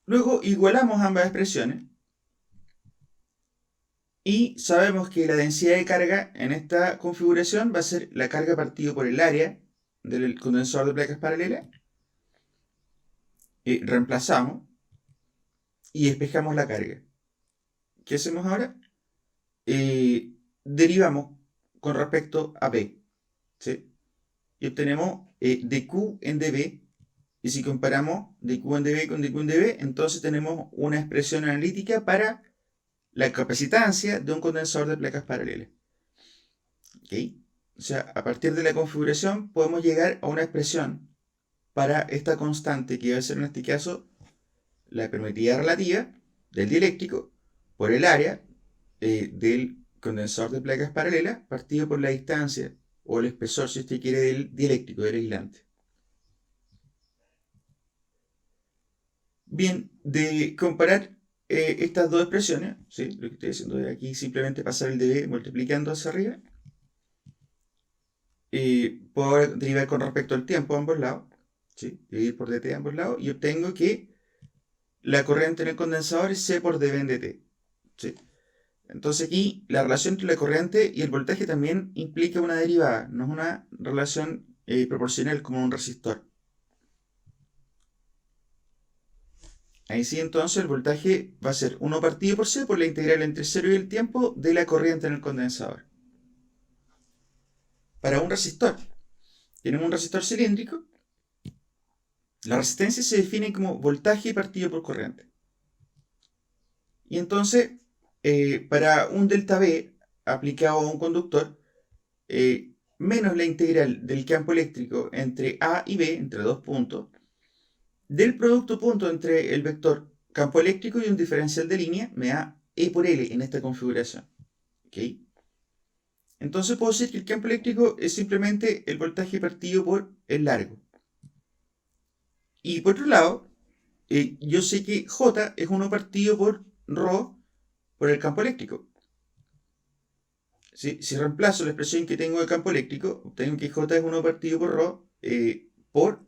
Speaker 1: Luego igualamos ambas expresiones y sabemos que la densidad de carga en esta configuración va a ser la carga partido por el área del condensador de placas paralelas. Reemplazamos y despejamos la carga. ¿Qué hacemos ahora? Derivamos con respecto a P. ¿Sí? Y obtenemos dQ en dB. Y si comparamos dQ en dB con dQ en dB, entonces tenemos una expresión analítica para la capacitancia de un condensador de placas paralelas. ¿Okay? O sea, a partir de la configuración podemos llegar a una expresión para esta constante que va a ser en este caso la permitividad relativa del dieléctrico por el área del condensador de placas paralelas partido por la distancia o el espesor, si usted quiere, del dieléctrico, del aislante. Bien, de comparar estas dos expresiones, ¿sí? Lo que estoy haciendo es aquí simplemente pasar el dB multiplicando hacia arriba. Puedo derivar con respecto al tiempo a ambos lados, ¿sí? Dividir por dt a ambos lados, y obtengo que la corriente en el condensador es C por dB en dt. ¿Sí? Entonces aquí la relación entre la corriente y el voltaje también implica una derivada, no es una relación proporcional como un resistor. Ahí sí, entonces el voltaje va a ser 1 partido por C por la integral entre 0 y el tiempo de la corriente en el condensador. Para un resistor, tenemos un resistor cilíndrico. La resistencia se define como voltaje partido por corriente. Y entonces, para un delta V aplicado a un conductor, menos la integral del campo eléctrico entre A y B, entre dos puntos, del producto punto entre el vector campo eléctrico y un diferencial de línea, me da E por L en esta configuración. ¿Okay? Entonces puedo decir que el campo eléctrico es simplemente el voltaje partido por el largo. Y por otro lado, yo sé que J es 1 partido por ρ por el campo eléctrico. Si reemplazo la expresión que tengo de campo eléctrico, obtengo que J es 1 partido por ρ por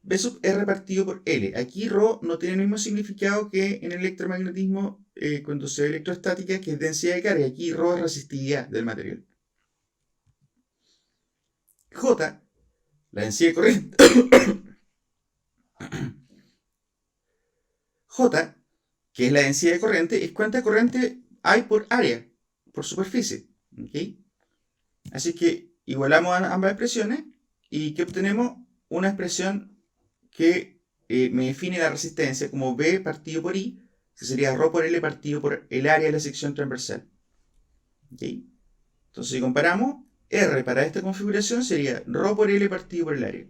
Speaker 1: B sub R partido por L. Aquí ρ no tiene el mismo significado que en el electromagnetismo cuando se ve electrostática, que es densidad de carga. Aquí ρ es resistividad del material. J, la densidad de corriente. J, que es la densidad de corriente, es cuánta corriente hay por área, por superficie. ¿Okay? Así que igualamos ambas expresiones y ¿qué obtenemos? Una expresión que me define la resistencia como B partido por I, que sería ρ por L partido por el área de la sección transversal. ¿Okay? Entonces, si comparamos, R para esta configuración sería ρ por L partido por el área.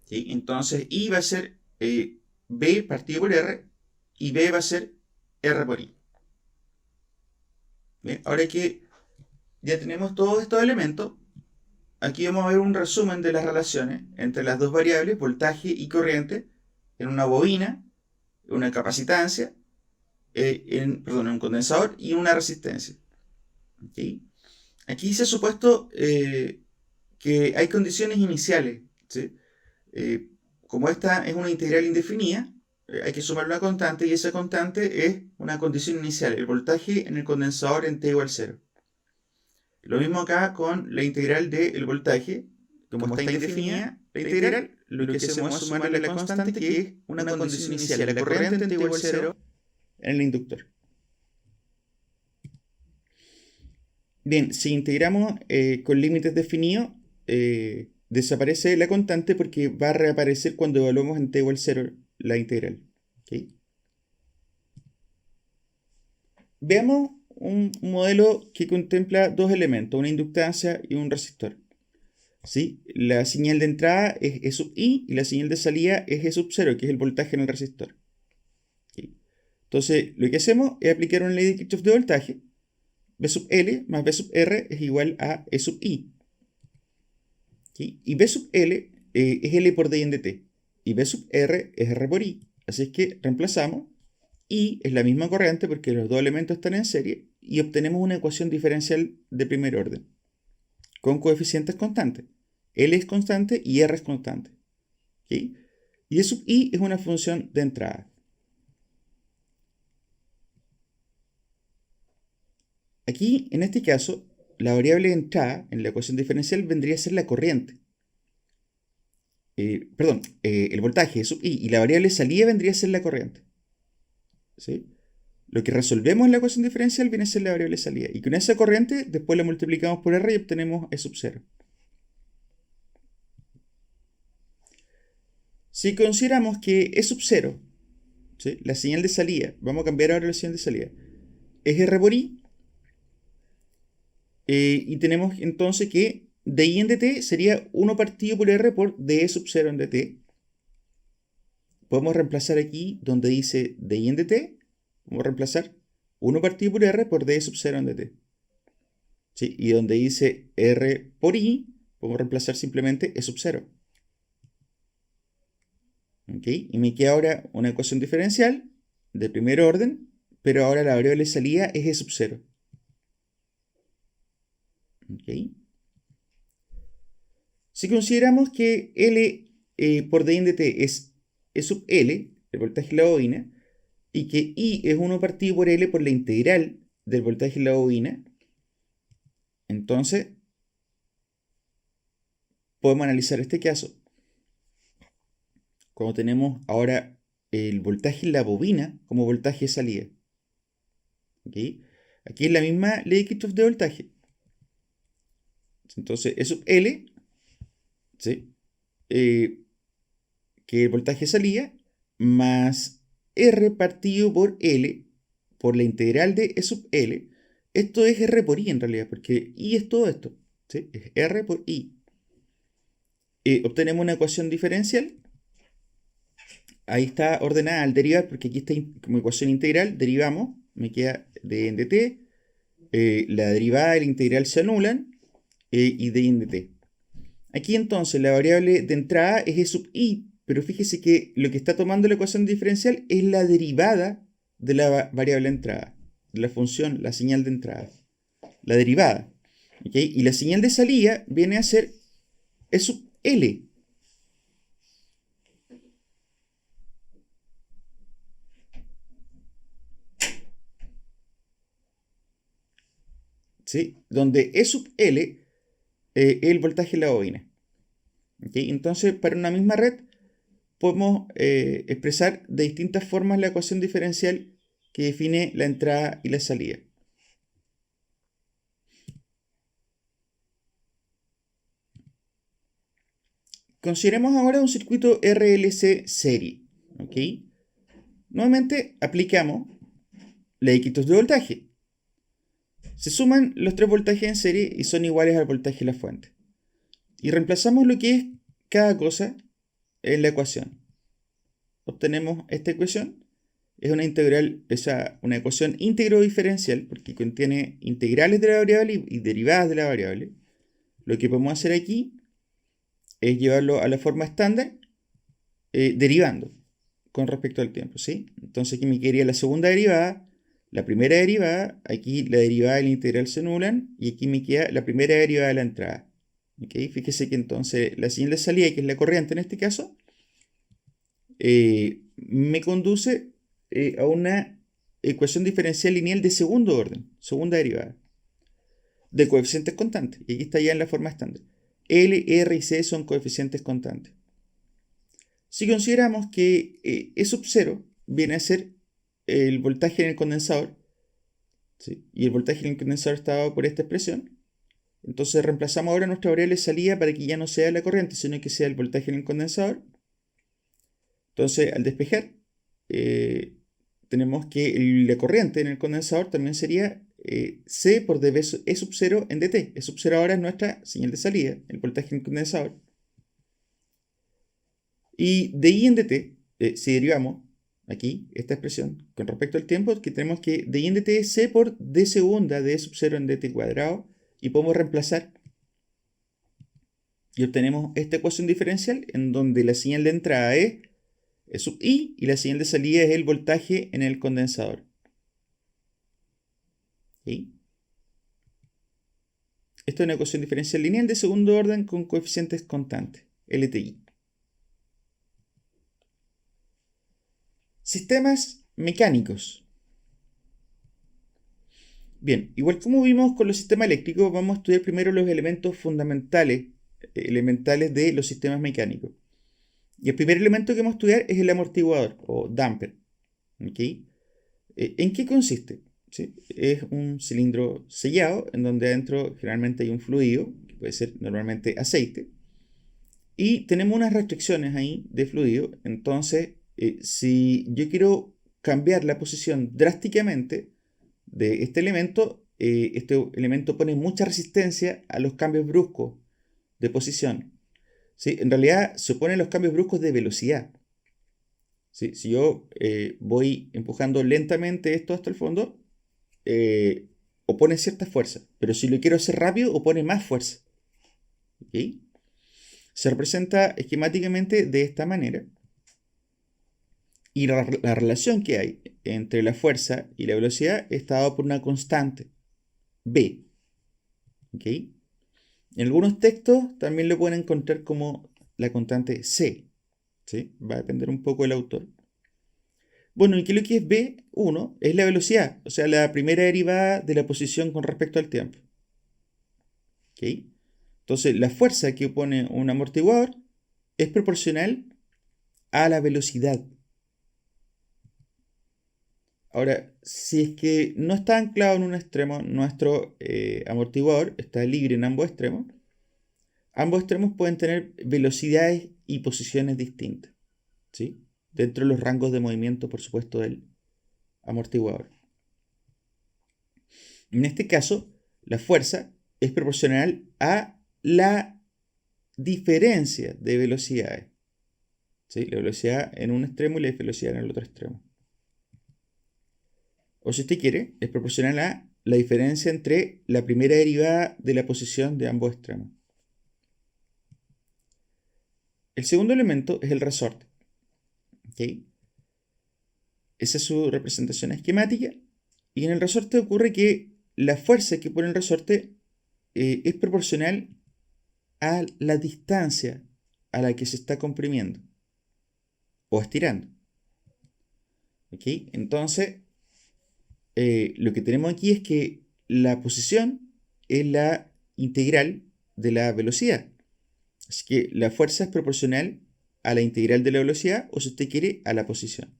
Speaker 1: ¿Okay? Entonces, I va a ser B partido por R y B va a ser R por I. ¿Bien? Ahora que ya tenemos todos estos elementos, aquí vamos a ver un resumen de las relaciones entre las dos variables, voltaje y corriente, en una bobina, una capacitancia, en un condensador y una resistencia. ¿Okay? Aquí se ha supuesto que hay condiciones iniciales. ¿Sí? Como esta es una integral indefinida, hay que sumar una constante y esa constante es una condición inicial, el voltaje en el condensador en t igual a 0. Lo mismo acá con la integral del voltaje. Como está indefinida la integral, lo que hacemos es sumarle la constante que es una condición inicial, la corriente en t igual a 0 en el inductor. Bien, si integramos con límites definidos, desaparece la constante porque va a reaparecer cuando evaluamos en t igual a 0 la integral. ¿Okay? Veamos un modelo que contempla dos elementos, una inductancia y un resistor. ¿Sí? La señal de entrada es E sub I y la señal de salida es E sub 0, que es el voltaje en el resistor. ¿Okay? Entonces, lo que hacemos es aplicar una ley de Kirchhoff de voltaje. B sub L más B sub R es igual a E sub I. ¿Okay? Y B sub L es L por D en dt. Y B sub R es R por I. Así es que reemplazamos. I es la misma corriente porque los dos elementos están en serie. Y obtenemos una ecuación diferencial de primer orden. Con coeficientes constantes. L es constante y R es constante. ¿Okay? Y E sub I es una función de entrada. Aquí, en este caso, la variable de entrada en la ecuación diferencial vendría a ser la corriente. El voltaje sub I y la variable de salida vendría a ser la corriente. ¿Sí? Lo que resolvemos en la ecuación diferencial viene a ser la variable de salida. Y con esa corriente después la multiplicamos por R y obtenemos E sub 0. Si consideramos que E sub 0, ¿sí? La señal de salida, vamos a cambiar ahora la señal de salida, es R por I, y tenemos entonces que dI en dt sería 1 partido por R por dE sub 0 en dt. Podemos reemplazar aquí donde dice dI en dt, vamos a reemplazar 1 partido por R por dE sub 0 en dt. ¿Sí? Y donde dice R por I, podemos reemplazar simplemente E sub 0. ¿Okay? Y me queda ahora una ecuación diferencial de primer orden, pero ahora la variable de salida es E sub 0. ¿Okay? Si consideramos que L por D en dt es E sub L, el voltaje de la bobina, y que I es 1 partido por L por la integral del voltaje de la bobina, entonces podemos analizar este caso. Cuando tenemos ahora el voltaje en la bobina como voltaje de salida. ¿Okay? Aquí es la misma ley de Kirchhoff de voltaje. Entonces, E sub L, ¿sí? Que el voltaje de salida, más R partido por L, por la integral de E sub L. Esto es R por I en realidad, porque I es todo esto. ¿Sí? Es R por I. Obtenemos una ecuación diferencial. Ahí está ordenada al derivar, porque aquí está como ecuación integral. Derivamos, me queda d en dt. La derivada y la integral se anulan. Y d en dt. Aquí entonces la variable de entrada es E sub I, pero fíjese que lo que está tomando la ecuación diferencial es la derivada de la variable de entrada, de la función, la señal de entrada, la derivada. ¿Okay? Y la señal de salida viene a ser E sub L, ¿sí? Donde E sub L es el voltaje en la bobina. ¿Okay? Entonces, para una misma red, podemos expresar de distintas formas la ecuación diferencial que define la entrada y la salida. Consideremos ahora un circuito RLC serie. ¿Okay? Nuevamente aplicamos la X de voltaje. Se suman los tres voltajes en serie y son iguales al voltaje de la fuente. Y reemplazamos lo que es cada cosa en la ecuación. Obtenemos esta ecuación. Es una integral, una ecuación íntegro diferencial porque contiene integrales de la variable y derivadas de la variable. Lo que podemos hacer aquí es llevarlo a la forma estándar derivando con respecto al tiempo, ¿sí? Entonces aquí me quedaría la segunda derivada, la primera derivada, aquí la derivada de la integral se anulan y aquí me queda la primera derivada de la entrada. ¿Okay? Fíjese que entonces la señal de salida, que es la corriente en este caso, me conduce a una ecuación diferencial lineal de segundo orden, segunda derivada, de coeficientes constantes. Y aquí está ya en la forma estándar. L, R y C son coeficientes constantes. Si consideramos que E sub 0 viene a ser el voltaje en el condensador, ¿sí? Y el voltaje en el condensador está dado por esta expresión, entonces reemplazamos ahora nuestra variable de salida para que ya no sea la corriente, sino que sea el voltaje en el condensador. Entonces, al despejar, tenemos que la corriente en el condensador también sería C por dV E sub 0 en dt. E sub 0 ahora es nuestra señal de salida, el voltaje en el condensador. Y de I en dt, si derivamos aquí esta expresión con respecto al tiempo, que tenemos que de I en dt es C por d segunda de E sub 0 en dt cuadrado, y podemos reemplazar y obtenemos esta ecuación diferencial en donde la señal de entrada es sub I y la señal de salida es el voltaje en el condensador. ¿Sí? Esta es una ecuación diferencial lineal de segundo orden con coeficientes constantes, LTI. Sistemas mecánicos. Bien, igual como vimos con los sistemas eléctricos, vamos a estudiar primero los elementos fundamentales, elementales de los sistemas mecánicos. Y el primer elemento que vamos a estudiar es el amortiguador o damper. ¿Okay? ¿En qué consiste? ¿Sí? Es un cilindro sellado en donde adentro generalmente hay un fluido, que puede ser normalmente aceite, y tenemos unas restricciones ahí de fluido. Entonces, si yo quiero cambiar la posición drásticamente de este elemento pone mucha resistencia a los cambios bruscos de posición. ¿Sí? En realidad se oponen los cambios bruscos de velocidad. ¿Sí? Si yo voy empujando lentamente esto hasta el fondo, opone cierta fuerza, pero si lo quiero hacer rápido, opone más fuerza. ¿Okay? Se representa esquemáticamente de esta manera. Y la relación que hay entre la fuerza y la velocidad está dada por una constante, B. ¿Okay? En algunos textos también lo pueden encontrar como la constante C. ¿Sí? Va a depender un poco del autor. Bueno, y que lo que es B1 es la velocidad, o sea, la primera derivada de la posición con respecto al tiempo. ¿Okay? Entonces, la fuerza que opone un amortiguador es proporcional a la velocidad. Ahora, si es que no está anclado en un extremo, nuestro amortiguador está libre en ambos extremos pueden tener velocidades y posiciones distintas, ¿sí? Dentro de los rangos de movimiento, por supuesto, del amortiguador. En este caso, la fuerza es proporcional a la diferencia de velocidades, ¿sí? La velocidad en un extremo y la velocidad en el otro extremo. O si usted quiere, es proporcional a la diferencia entre la primera derivada de la posición de ambos extremos. El segundo elemento es el resorte. ¿Okay? Esa es su representación esquemática. Y en el resorte ocurre que la fuerza que pone el resorte es proporcional a la distancia a la que se está comprimiendo o estirando. ¿Okay? Entonces, lo que tenemos aquí es que la posición es la integral de la velocidad. Así que la fuerza es proporcional a la integral de la velocidad, o si usted quiere, a la posición.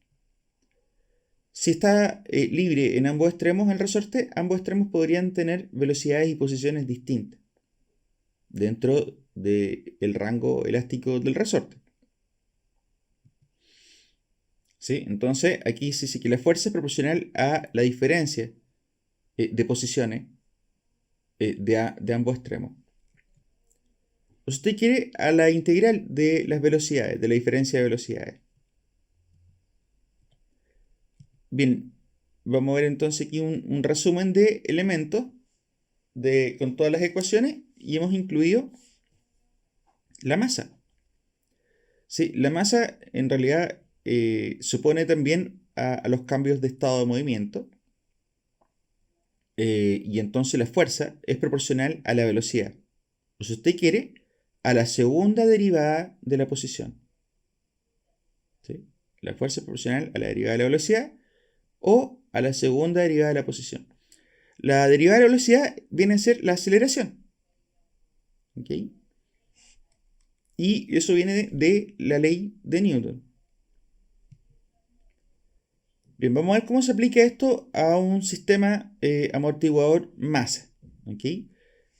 Speaker 1: Si está libre en ambos extremos el resorte, ambos extremos podrían tener velocidades y posiciones distintas dentro del rango elástico del resorte. ¿Sí? Entonces, aquí se dice que la fuerza es proporcional a la diferencia de posiciones de ambos extremos. O si usted quiere, a la integral de las velocidades, de la diferencia de velocidades. Bien, vamos a ver entonces aquí un resumen de elementos con todas las ecuaciones, y hemos incluido la masa. Sí, la masa en realidad supone también a los cambios de estado de movimiento, y entonces la fuerza es proporcional a la velocidad. O si usted quiere, a la segunda derivada de la posición. ¿Sí? La fuerza es proporcional a la derivada de la velocidad o a la segunda derivada de la posición. La derivada de la velocidad viene a ser la aceleración. ¿Ok? Y eso viene de la ley de Newton. Bien, vamos a ver cómo se aplica esto a un sistema amortiguador masa. ¿Ok?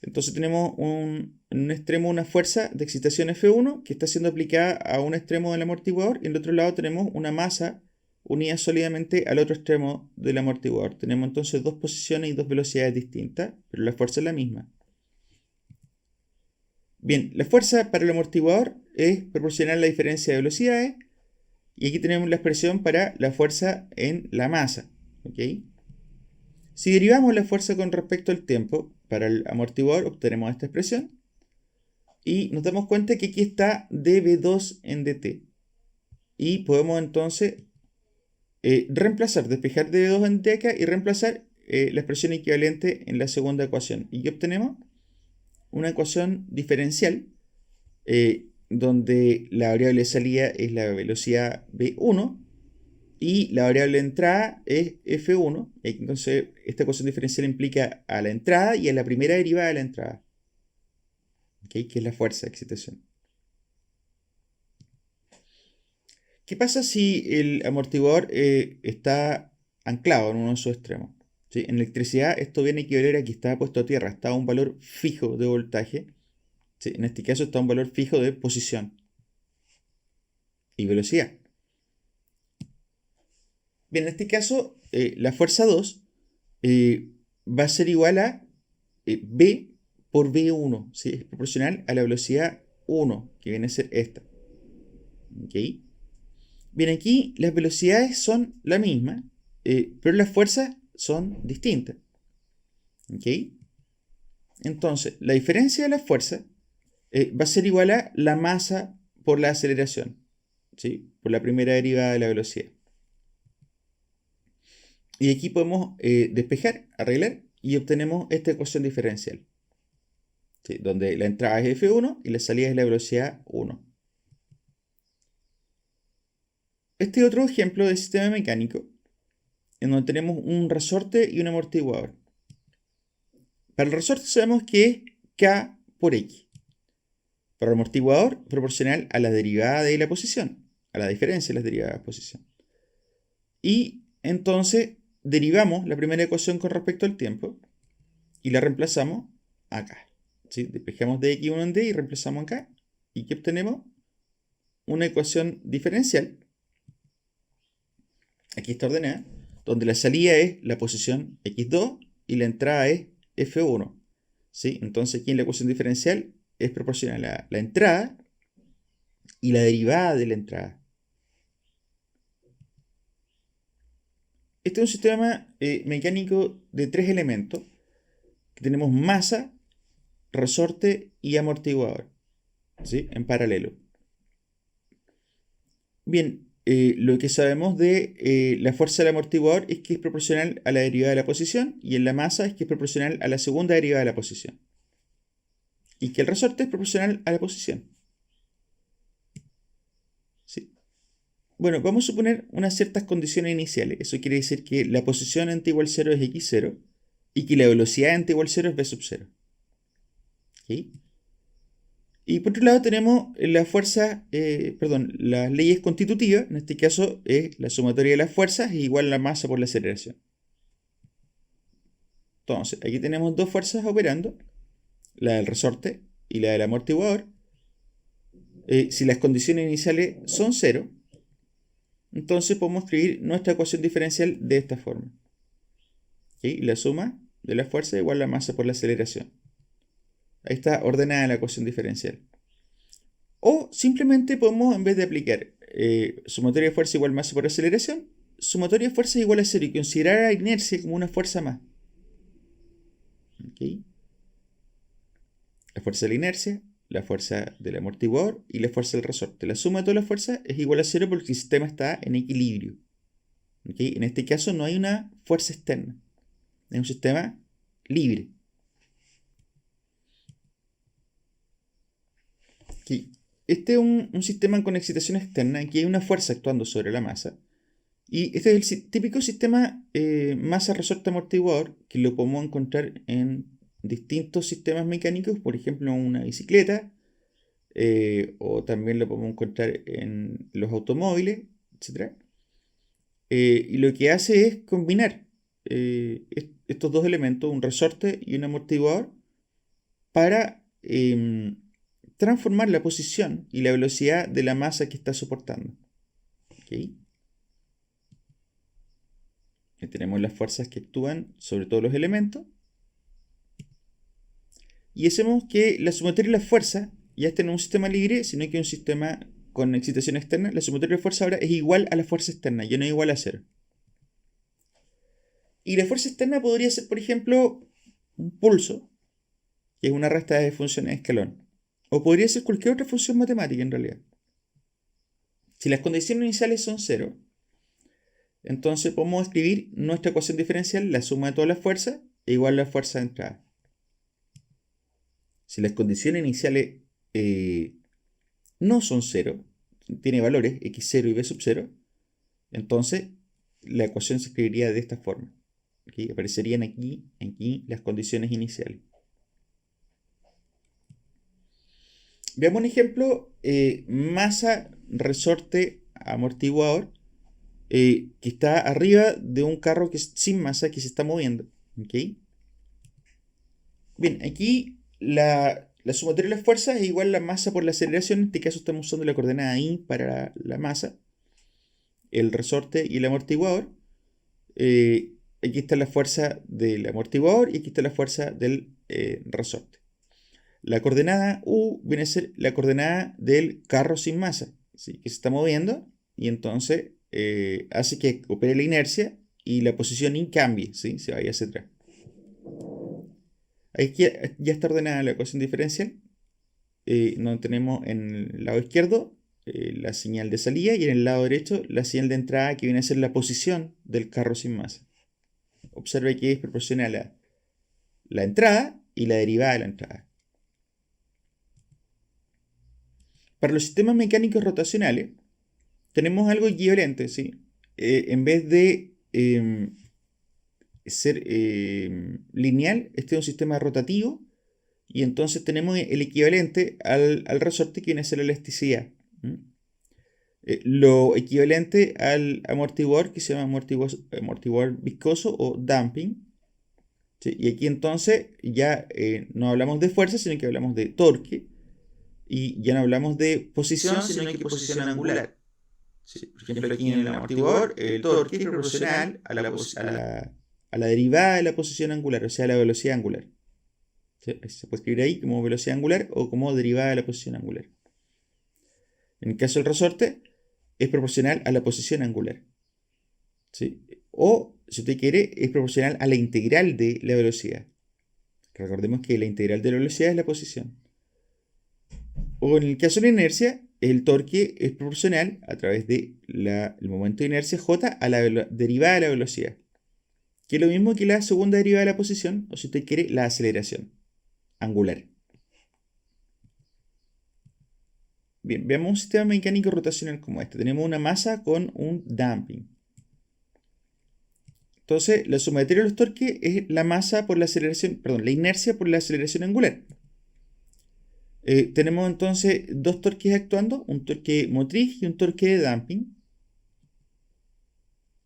Speaker 1: Entonces tenemos en un extremo una fuerza de excitación F1 que está siendo aplicada a un extremo del amortiguador, y en el otro lado tenemos una masa unida sólidamente al otro extremo del amortiguador. Tenemos entonces dos posiciones y dos velocidades distintas, pero la fuerza es la misma. Bien, la fuerza para el amortiguador es proporcional a la diferencia de velocidades, y aquí tenemos la expresión para la fuerza en la masa. ¿Ok? Si derivamos la fuerza con respecto al tiempo para el amortiguador, obtenemos esta expresión, y nos damos cuenta que aquí está dv2 en dt, y podemos entonces reemplazar, despejar dv2 en dt acá y reemplazar la expresión equivalente en la segunda ecuación, y obtenemos una ecuación diferencial donde la variable de salida es la velocidad v1 y la variable de entrada es f1. Entonces esta ecuación diferencial implica a la entrada y a la primera derivada de la entrada, ¿okay? Que es la fuerza de excitación. ¿Qué pasa si el amortiguador está anclado en uno de sus extremos? ¿Sí? En electricidad esto viene a equivaler a que está puesto a tierra, está a un valor fijo de voltaje. ¿Sí? En este caso está a un valor fijo de posición y velocidad. Bien, en este caso la fuerza 2 va a ser igual a B por V1, ¿sí? Es proporcional a la velocidad 1, que viene a ser esta. ¿Ok? Bien, aquí las velocidades son la misma, pero las fuerzas son distintas. ¿Ok? Entonces, la diferencia de las fuerzas va a ser igual a la masa por la aceleración, ¿sí? Por la primera derivada de la velocidad. Y aquí podemos despejar, arreglar, y obtenemos esta ecuación diferencial, ¿sí? Donde la entrada es F1 y la salida es la velocidad 1. Este es otro ejemplo de sistema mecánico en donde tenemos un resorte y un amortiguador. Para el resorte sabemos que es K por X. Para el amortiguador, proporcional a la derivada de la posición, a la diferencia de las derivadas de posición. Y entonces derivamos la primera ecuación con respecto al tiempo y la reemplazamos acá. ¿Sí? Despejamos de x1 en d y reemplazamos acá. ¿Y qué obtenemos? Una ecuación diferencial. Aquí está ordenada, donde la salida es la posición x2 y la entrada es f1. ¿Sí? Entonces aquí en la ecuación diferencial es proporcional a la entrada y la derivada de la entrada. Este es un sistema mecánico de tres elementos. Tenemos masa, resorte y amortiguador, ¿sí? En paralelo. Bien, lo que sabemos de la fuerza del amortiguador es que es proporcional a la derivada de la posición, y en la masa es que es proporcional a la segunda derivada de la posición, y que el resorte es proporcional a la posición. ¿Sí? Bueno, vamos a suponer unas ciertas condiciones iniciales. Eso quiere decir que la posición en t igual 0 es x0 y que la velocidad en t igual 0 es v sub 0. ¿Okay? Y por otro lado tenemos la fuerza, las leyes constitutivas. En este caso es la sumatoria de las fuerzas es igual a la masa por la aceleración. Entonces, aquí tenemos dos fuerzas operando, la del resorte y la del amortiguador. Si las condiciones iniciales son cero, entonces podemos escribir nuestra ecuación diferencial de esta forma. ¿Okay? La suma de la fuerza es igual a la masa por la aceleración. Ahí está ordenada la ecuación diferencial. O simplemente podemos, en vez de aplicar sumatoria de fuerza igual masa por aceleración, sumatoria de fuerza igual a cero y considerar a la inercia como una fuerza más. ¿Okay? La fuerza de la inercia, la fuerza del amortiguador y la fuerza del resorte. La suma de todas las fuerzas es igual a cero porque el sistema está en equilibrio. ¿Okay? En este caso no hay una fuerza externa. Es un sistema libre. ¿Okay? Este es un sistema con excitación externa. Aquí hay una fuerza actuando sobre la masa. Y este es el típico sistema masa-resorte-amortiguador que lo podemos encontrar en distintos sistemas mecánicos, por ejemplo en una bicicleta, o también lo podemos encontrar en los automóviles, etc. Y lo que hace es combinar estos dos elementos, un resorte y un amortiguador, para transformar la posición y la velocidad de la masa que está soportando. ¿Okay? Aquí tenemos las fuerzas que actúan sobre todos los elementos. Y hacemos que la sumatoria de las fuerzas ya esté en un sistema libre, sino que un sistema con excitación externa. La sumatoria de fuerza ahora es igual a la fuerza externa, ya no es igual a cero. Y la fuerza externa podría ser, por ejemplo, un pulso, que es una resta de funciones de escalón. O podría ser cualquier otra función matemática en realidad. Si las condiciones iniciales son cero, entonces podemos escribir nuestra ecuación diferencial, la suma de todas las fuerzas, es igual a la fuerza de entrada. Si las condiciones iniciales no son cero, tiene valores x0 y b sub 0, entonces la ecuación se escribiría de esta forma. ¿Okay? Aparecerían aquí las condiciones iniciales. Veamos un ejemplo, masa, resorte, amortiguador, que está arriba de un carro que es sin masa que se está moviendo. ¿Okay? Bien, aquí la sumatoria de las fuerzas es igual a la masa por la aceleración. En este caso estamos usando la coordenada I para la masa, el resorte y el amortiguador. Aquí está la fuerza del amortiguador y aquí está la fuerza del resorte. La coordenada U viene a ser la coordenada del carro sin masa, ¿sí? Que se está moviendo y entonces hace que opere la inercia y la posición I cambie, ¿sí? Se vaya hacia atrás. Aquí ya está ordenada la ecuación diferencial, donde tenemos en el lado izquierdo la señal de salida y en el lado derecho la señal de entrada, que viene a ser la posición del carro sin masa. Observe que es proporcional a la entrada y la derivada de la entrada. Para los sistemas mecánicos rotacionales tenemos algo equivalente, ¿sí? En vez de ser lineal, este es un sistema rotativo y entonces tenemos el equivalente al resorte, que viene a ser la elasticidad. Lo equivalente al amortiguador, que se llama amortiguador viscoso o damping. ¿Sí? Y aquí entonces ya no hablamos de fuerza, sino que hablamos de torque. Y ya no hablamos de posición, sino que posición angular. Sí, por ejemplo, aquí en el amortiguador, el torque es proporcional a la derivada de la posición angular, o sea, a la velocidad angular. ¿Sí? Se puede escribir ahí como velocidad angular o como derivada de la posición angular. En el caso del resorte, es proporcional a la posición angular. ¿Sí? O, si usted quiere, es proporcional a la integral de la velocidad. Recordemos que la integral de la velocidad es la posición. O en el caso de la inercia, el torque es proporcional a través del momento de inercia J a la derivada de la velocidad, que es lo mismo que la segunda derivada de la posición, o si usted quiere, la aceleración angular. Bien, veamos un sistema mecánico rotacional como este. Tenemos una masa con un damping. Entonces, la sumatoria de los torques es la masa por la aceleración, perdón, la inercia por la aceleración angular. tenemos entonces dos torques actuando, un torque motriz y un torque de damping.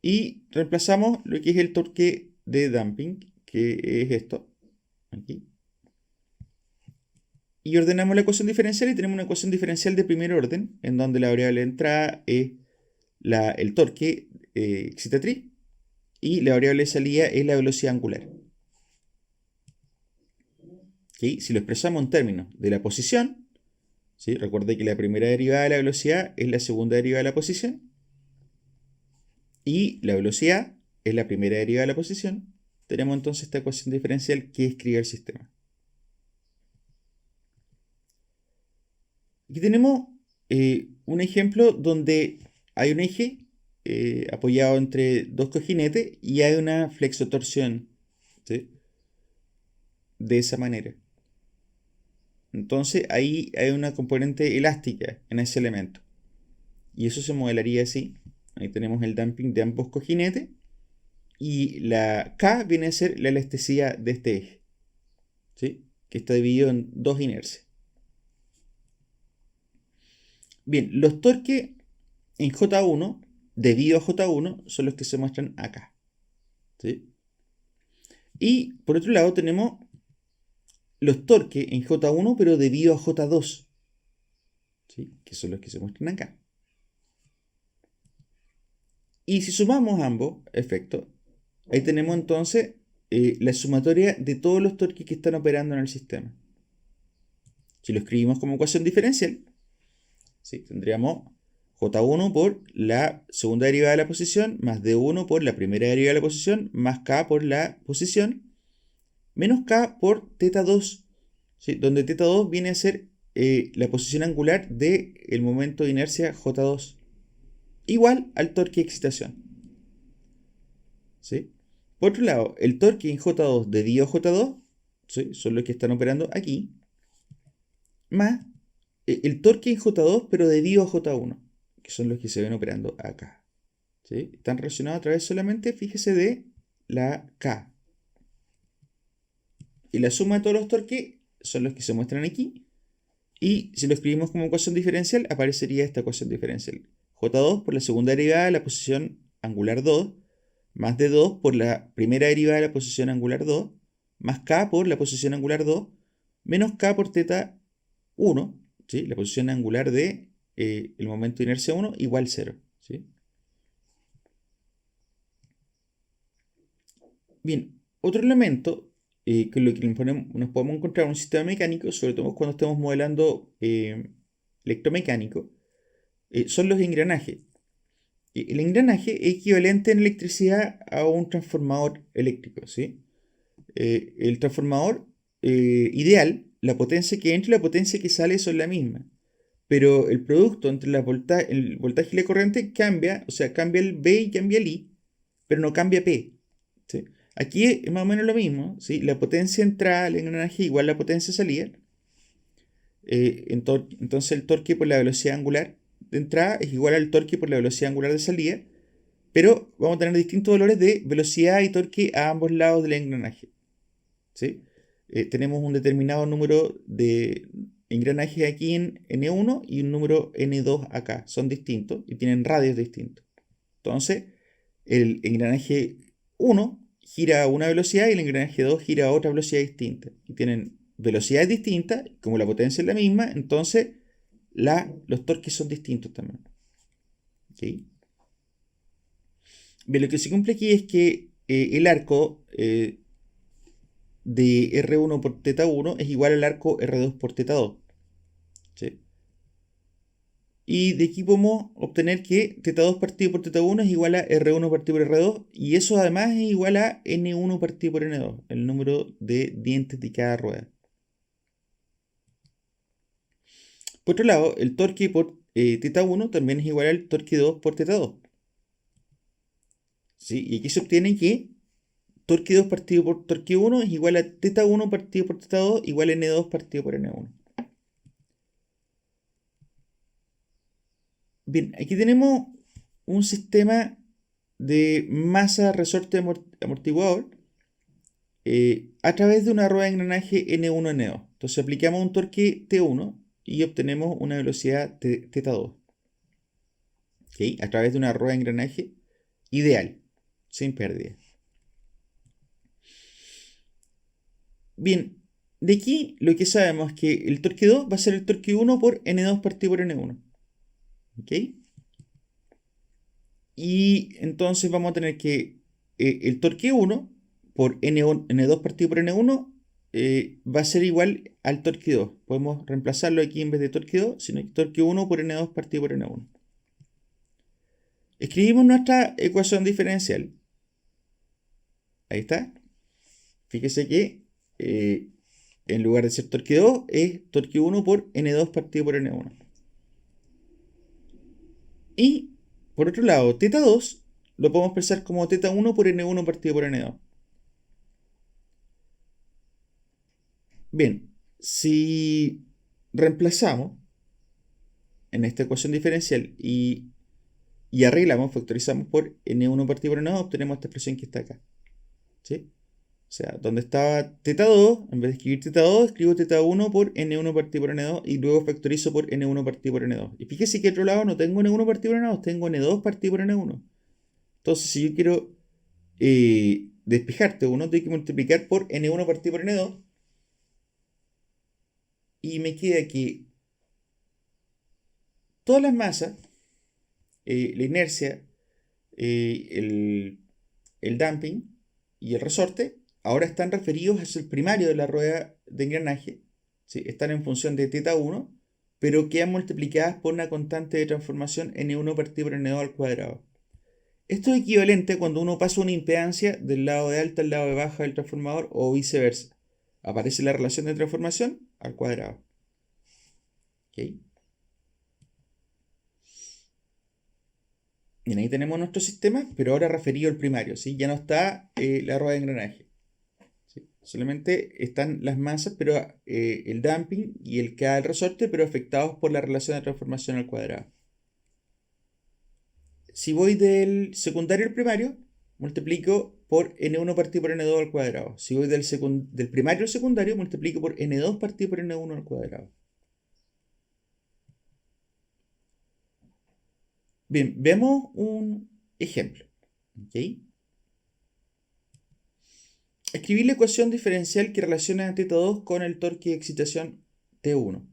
Speaker 1: Y reemplazamos lo que es el torque de damping, que es esto, aquí. Y ordenamos la ecuación diferencial y tenemos una ecuación diferencial de primer orden, en donde la variable de entrada es el torque excitatriz y la variable de salida es la velocidad angular. ¿Okay? Si lo expresamos en términos de la posición, ¿sí? Recuerde que la primera derivada de la velocidad es la segunda derivada de la posición y la velocidad es la primera derivada de la posición. Tenemos entonces esta ecuación diferencial que escribe el sistema. Aquí tenemos un ejemplo donde hay un eje apoyado entre dos cojinetes y hay una flexotorsión, ¿sí? De esa manera. Entonces ahí hay una componente elástica en ese elemento. Y eso se modelaría así. Ahí tenemos el damping de ambos cojinetes. Y la K viene a ser la elasticidad de este eje, ¿sí? Que está dividido en dos inercias. Bien, los torques en J1, debido a J1, son los que se muestran acá, ¿sí? Y por otro lado tenemos los torques en J1, pero debido a J2, ¿sí? Que son los que se muestran acá. Y si sumamos ambos efectos, ahí tenemos entonces la sumatoria de todos los torques que están operando en el sistema. Si lo escribimos como ecuación diferencial, ¿sí? Tendríamos J1 por la segunda derivada de la posición, más D1 por la primera derivada de la posición, más K por la posición, menos K por θ2, ¿sí? Donde θ2 viene a ser la posición angular del momento de inercia J2, igual al torque de excitación, ¿sí? Por otro lado, el torque en J2 debido a J2, ¿sí? Son los que están operando aquí, más el torque en J2 pero debido a J1, que son los que se ven operando acá, ¿sí? Están relacionados a través solamente, fíjese, de la K. Y la suma de todos los torques son los que se muestran aquí. Y si lo escribimos como ecuación diferencial, aparecería esta ecuación diferencial. J2 por la segunda derivada de la posición angular 2, más D2 por la primera derivada de la posición angular 2, más K por la posición angular 2, menos K por θ1, ¿sí? La posición angular de el momento de inercia 1 igual 0. ¿Sí? Bien, otro elemento con lo que nos podemos encontrar en un sistema mecánico, sobre todo cuando estamos modelando electromecánico, son los engranajes. El engranaje es equivalente en electricidad a un transformador eléctrico, ¿sí? El transformador ideal, la potencia que entra y la potencia que sale son la misma, pero el producto entre el voltaje y la corriente cambia, o sea, cambia el V y cambia el I, pero no cambia P, ¿sí? Aquí es más o menos lo mismo, ¿sí? La potencia entrada del engranaje igual a la potencia salida. Entonces el torque por la velocidad angular de entrada es igual al torque por la velocidad angular de salida, pero vamos a tener distintos valores de velocidad y torque a ambos lados del engranaje, ¿sí? Tenemos un determinado número de engranajes aquí en N1 y un número N2 acá. Son distintos y tienen radios distintos. Entonces, el engranaje 1 gira a una velocidad y el engranaje 2 gira a otra velocidad distinta. Y tienen velocidades distintas, como la potencia es la misma, entonces los torques son distintos también. ¿Okay? Bien, lo que se cumple aquí es que el arco de R1 por θ1 es igual al arco R2 por θ2. ¿Sí? Y de aquí podemos obtener que θ2 partido por θ1 es igual a R1 partido por R2, y eso además es igual a N1 partido por N2, el número de dientes de cada rueda. Por otro lado, el torque por θ1 también es igual al torque 2 por θ2. ¿Sí? Y aquí se obtiene que torque 2 partido por torque 1 es igual a θ1 partido por θ2 igual a N2 partido por N1. Bien, aquí tenemos un sistema de masa resorte amortiguador a través de una rueda de engranaje N1N2. Entonces aplicamos un torque T1 y obtenemos una velocidad θ2. ¿Okay? A través de una rueda de engranaje ideal, sin pérdida. Bien, de aquí lo que sabemos es que el torque 2 va a ser el torque 1 por N2 partido por N1. ¿Ok? Y entonces vamos a tener que el torque 1 por N2 partido por N1 va a ser igual al torque 2. Podemos reemplazarlo aquí en vez de torque 2, sino que torque 1 por N2 partido por N1. Escribimos nuestra ecuación diferencial. Ahí está. Fíjese que en lugar de ser torque 2 es torque 1 por N2 partido por N1. Y por otro lado, θ2 lo podemos expresar como θ1 por N1 partido por N2. Bien, si reemplazamos en esta ecuación diferencial y arreglamos, factorizamos por N1 partido por N2, obtenemos esta expresión que está acá. ¿Sí? O sea, donde estaba θ2, en vez de escribir θ2, escribo θ1 por N1 partido por N2 y luego factorizo por N1 partido por N2. Y fíjese que al otro lado no tengo N1 partido por N2, tengo N2 partido por N1. Entonces, si yo quiero despejar T1, tengo que multiplicar por N1 partido por N2. Y me queda que todas las masas, la inercia, el damping y el resorte, ahora están referidos hacia el primario de la rueda de engranaje. ¿Sí? Están en función de θ1, pero quedan multiplicadas por una constante de transformación N1 partido por N2 al cuadrado. Esto es equivalente cuando uno pasa una impedancia del lado de alta al lado de baja del transformador o viceversa. Aparece la relación de transformación al cuadrado. ¿Okay? Bien, ahí tenemos nuestro sistema, pero ahora referido al primario. ¿Sí? Ya no está la rueda de engranaje. ¿Sí? Solamente están las masas, pero el damping y el K del resorte, pero afectados por la relación de transformación al cuadrado. Si voy del secundario al primario, multiplico por N1 partido por N2 al cuadrado. Si voy del primario al secundario, multiplico por N2 partido por N1 al cuadrado. Bien, veamos un ejemplo. ¿Okay? Escribir la ecuación diferencial que relaciona θ2 con el torque de excitación T1.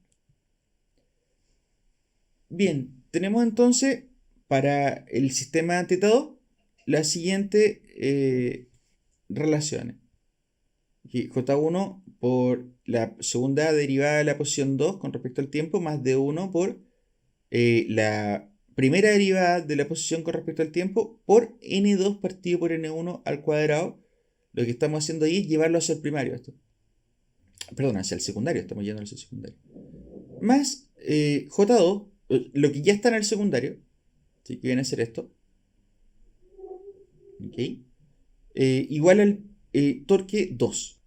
Speaker 1: Bien, tenemos entonces para el sistema θ2 las siguientes relaciones. J1 por la segunda derivada de la posición 2 con respecto al tiempo, más D1 por la primera derivada de la posición con respecto al tiempo por N2 partido por N1 al cuadrado. Lo que estamos haciendo ahí es llevarlo hacia el primario. Perdón, hacia el secundario, estamos yendo hacia el secundario. Más J2, lo que ya está en el secundario, ¿sí? Que viene a ser esto. ¿Okay? Igual al torque 2.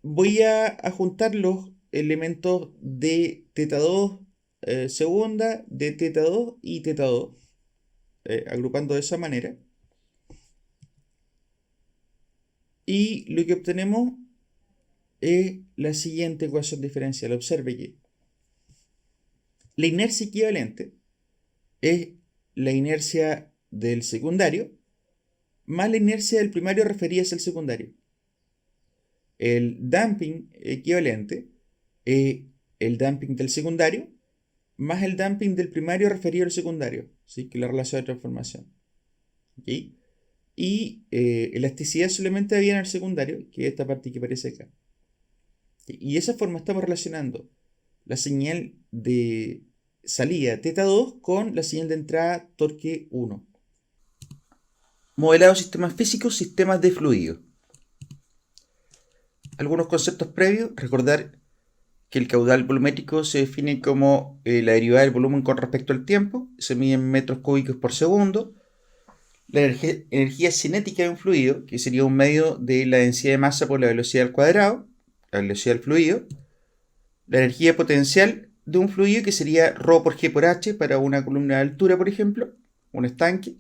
Speaker 1: Voy a juntar los elementos de θ2 segunda, de θ2 y θ2, agrupando de esa manera. Y lo que obtenemos es la siguiente ecuación diferencial. Observe que la inercia equivalente es la inercia del secundario más la inercia del primario referida al secundario. El damping equivalente es el damping del secundario más el damping del primario referido al secundario, ¿sí? Que es la relación de transformación. ¿Okay? Y elasticidad solamente había en el secundario, que es esta parte que aparece acá. ¿Okay? Y de esa forma estamos relacionando la señal de salida θ2 con la señal de entrada torque 1. Modelado de sistemas físicos, sistemas de fluido. Algunos conceptos previos. Recordar que el caudal volumétrico se define como la derivada del volumen con respecto al tiempo. Se mide en metros cúbicos por segundo. La energía cinética de un fluido, que sería un medio de la densidad de masa por la velocidad al cuadrado, la velocidad del fluido. La energía potencial de un fluido, que sería ρ por g por h para una columna de altura, por ejemplo, un estanque.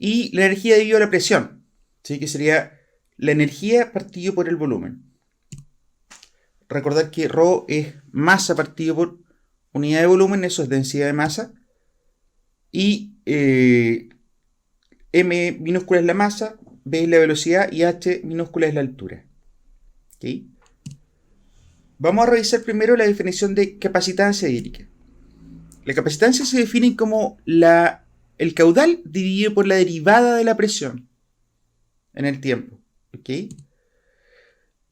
Speaker 1: Y la energía debido a la presión, ¿sí? Que sería la energía partido por el volumen. Recordar que ρ es masa partido por unidad de volumen, eso es densidad de masa. Y m minúscula es la masa, v es la velocidad y h minúscula es la altura. ¿Okay? Vamos a revisar primero la definición de capacitancia hídrica. La capacitancia se define como el caudal dividido por la derivada de la presión en el tiempo. ¿Okay?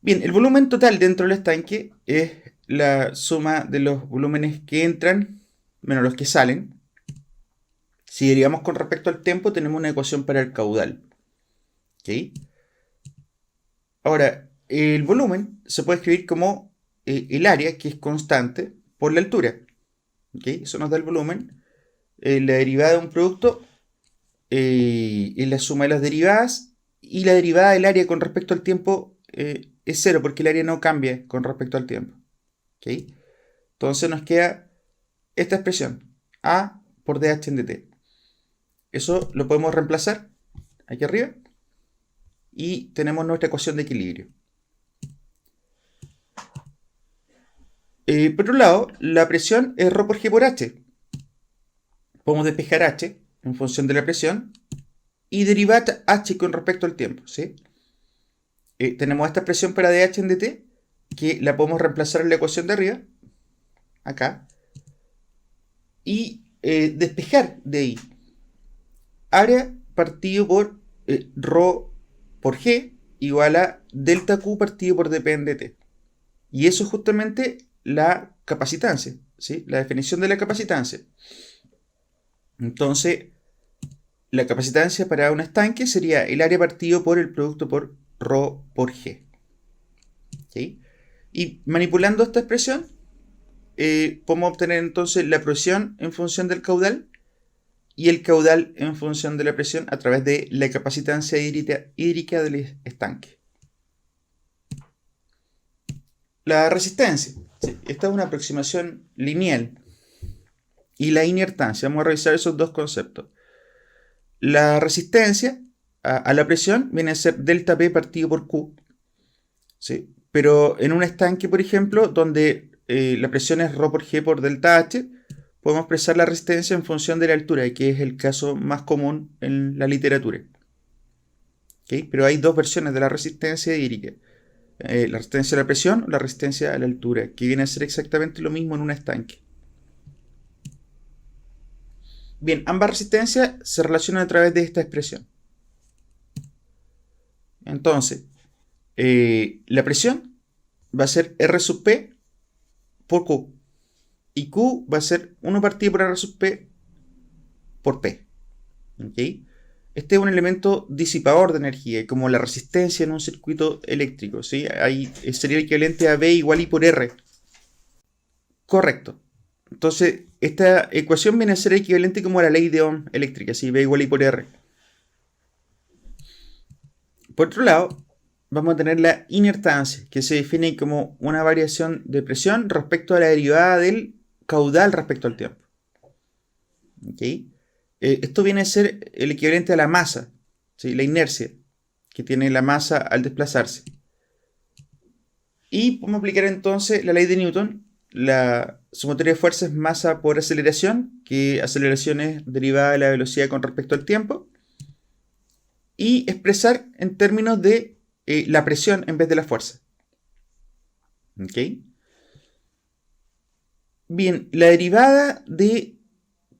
Speaker 1: Bien, el volumen total dentro del estanque es la suma de los volúmenes que entran menos los que salen. Si derivamos con respecto al tiempo, tenemos una ecuación para el caudal. ¿Okay? Ahora, el volumen se puede escribir como el área, que es constante, por la altura. ¿Okay? Eso nos da el volumen. La derivada de un producto es la suma de las derivadas, y la derivada del área con respecto al tiempo es cero, porque el área no cambia con respecto al tiempo. ¿Okay? Entonces nos queda esta expresión, A por dH en dt. Eso lo podemos reemplazar aquí arriba y tenemos nuestra ecuación de equilibrio. Por otro lado, la presión es ρ por g por h. Podemos despejar h en función de la presión y derivar h con respecto al tiempo. ¿Sí? Tenemos esta expresión para dH en dt, que la podemos reemplazar en la ecuación de arriba, acá, y despejar de ahí área partido por ρ por g igual a delta Q partido por dP en dt. Y eso es justamente la capacitancia, ¿sí? La definición de la capacitancia. Entonces, la capacitancia para un estanque sería el área partido por el producto por ρ por g. ¿Sí? Y manipulando esta expresión, podemos obtener entonces la presión en función del caudal y el caudal en función de la presión a través de la capacitancia hídrica del estanque. La resistencia. ¿Sí? Esta es una aproximación lineal. Y la inertancia. Vamos a revisar esos dos conceptos. La resistencia a la presión viene a ser delta P partido por Q. ¿Sí? Pero en un estanque, por ejemplo, donde la presión es ρ por G por delta H, podemos expresar la resistencia en función de la altura, que es el caso más común en la literatura. ¿Okay? Pero hay dos versiones de la resistencia hídrica. La resistencia a la presión o la resistencia a la altura, que viene a ser exactamente lo mismo en un estanque. Bien, ambas resistencias se relacionan a través de esta expresión. Entonces, la presión va a ser R sub P por Q. Y Q va a ser 1 partido por R sub P por P. ¿Okay? Este es un elemento disipador de energía, como la resistencia en un circuito eléctrico. ¿Sí? Ahí sería el equivalente a V igual I por R. Correcto. Entonces, esta ecuación viene a ser equivalente como a la ley de Ohm eléctrica, ¿sí? V igual I por R. Por otro lado, vamos a tener la inertancia, que se define como una variación de presión respecto a la derivada del caudal respecto al tiempo. ¿Okay? Esto viene a ser el equivalente a la masa, ¿sí? La inercia que tiene la masa al desplazarse. Y podemos aplicar entonces la ley de Newton. La sumatoria de fuerzas es masa por aceleración, que aceleración es derivada de la velocidad con respecto al tiempo, y expresar en términos de la presión en vez de la fuerza. ¿Okay? Bien, la derivada de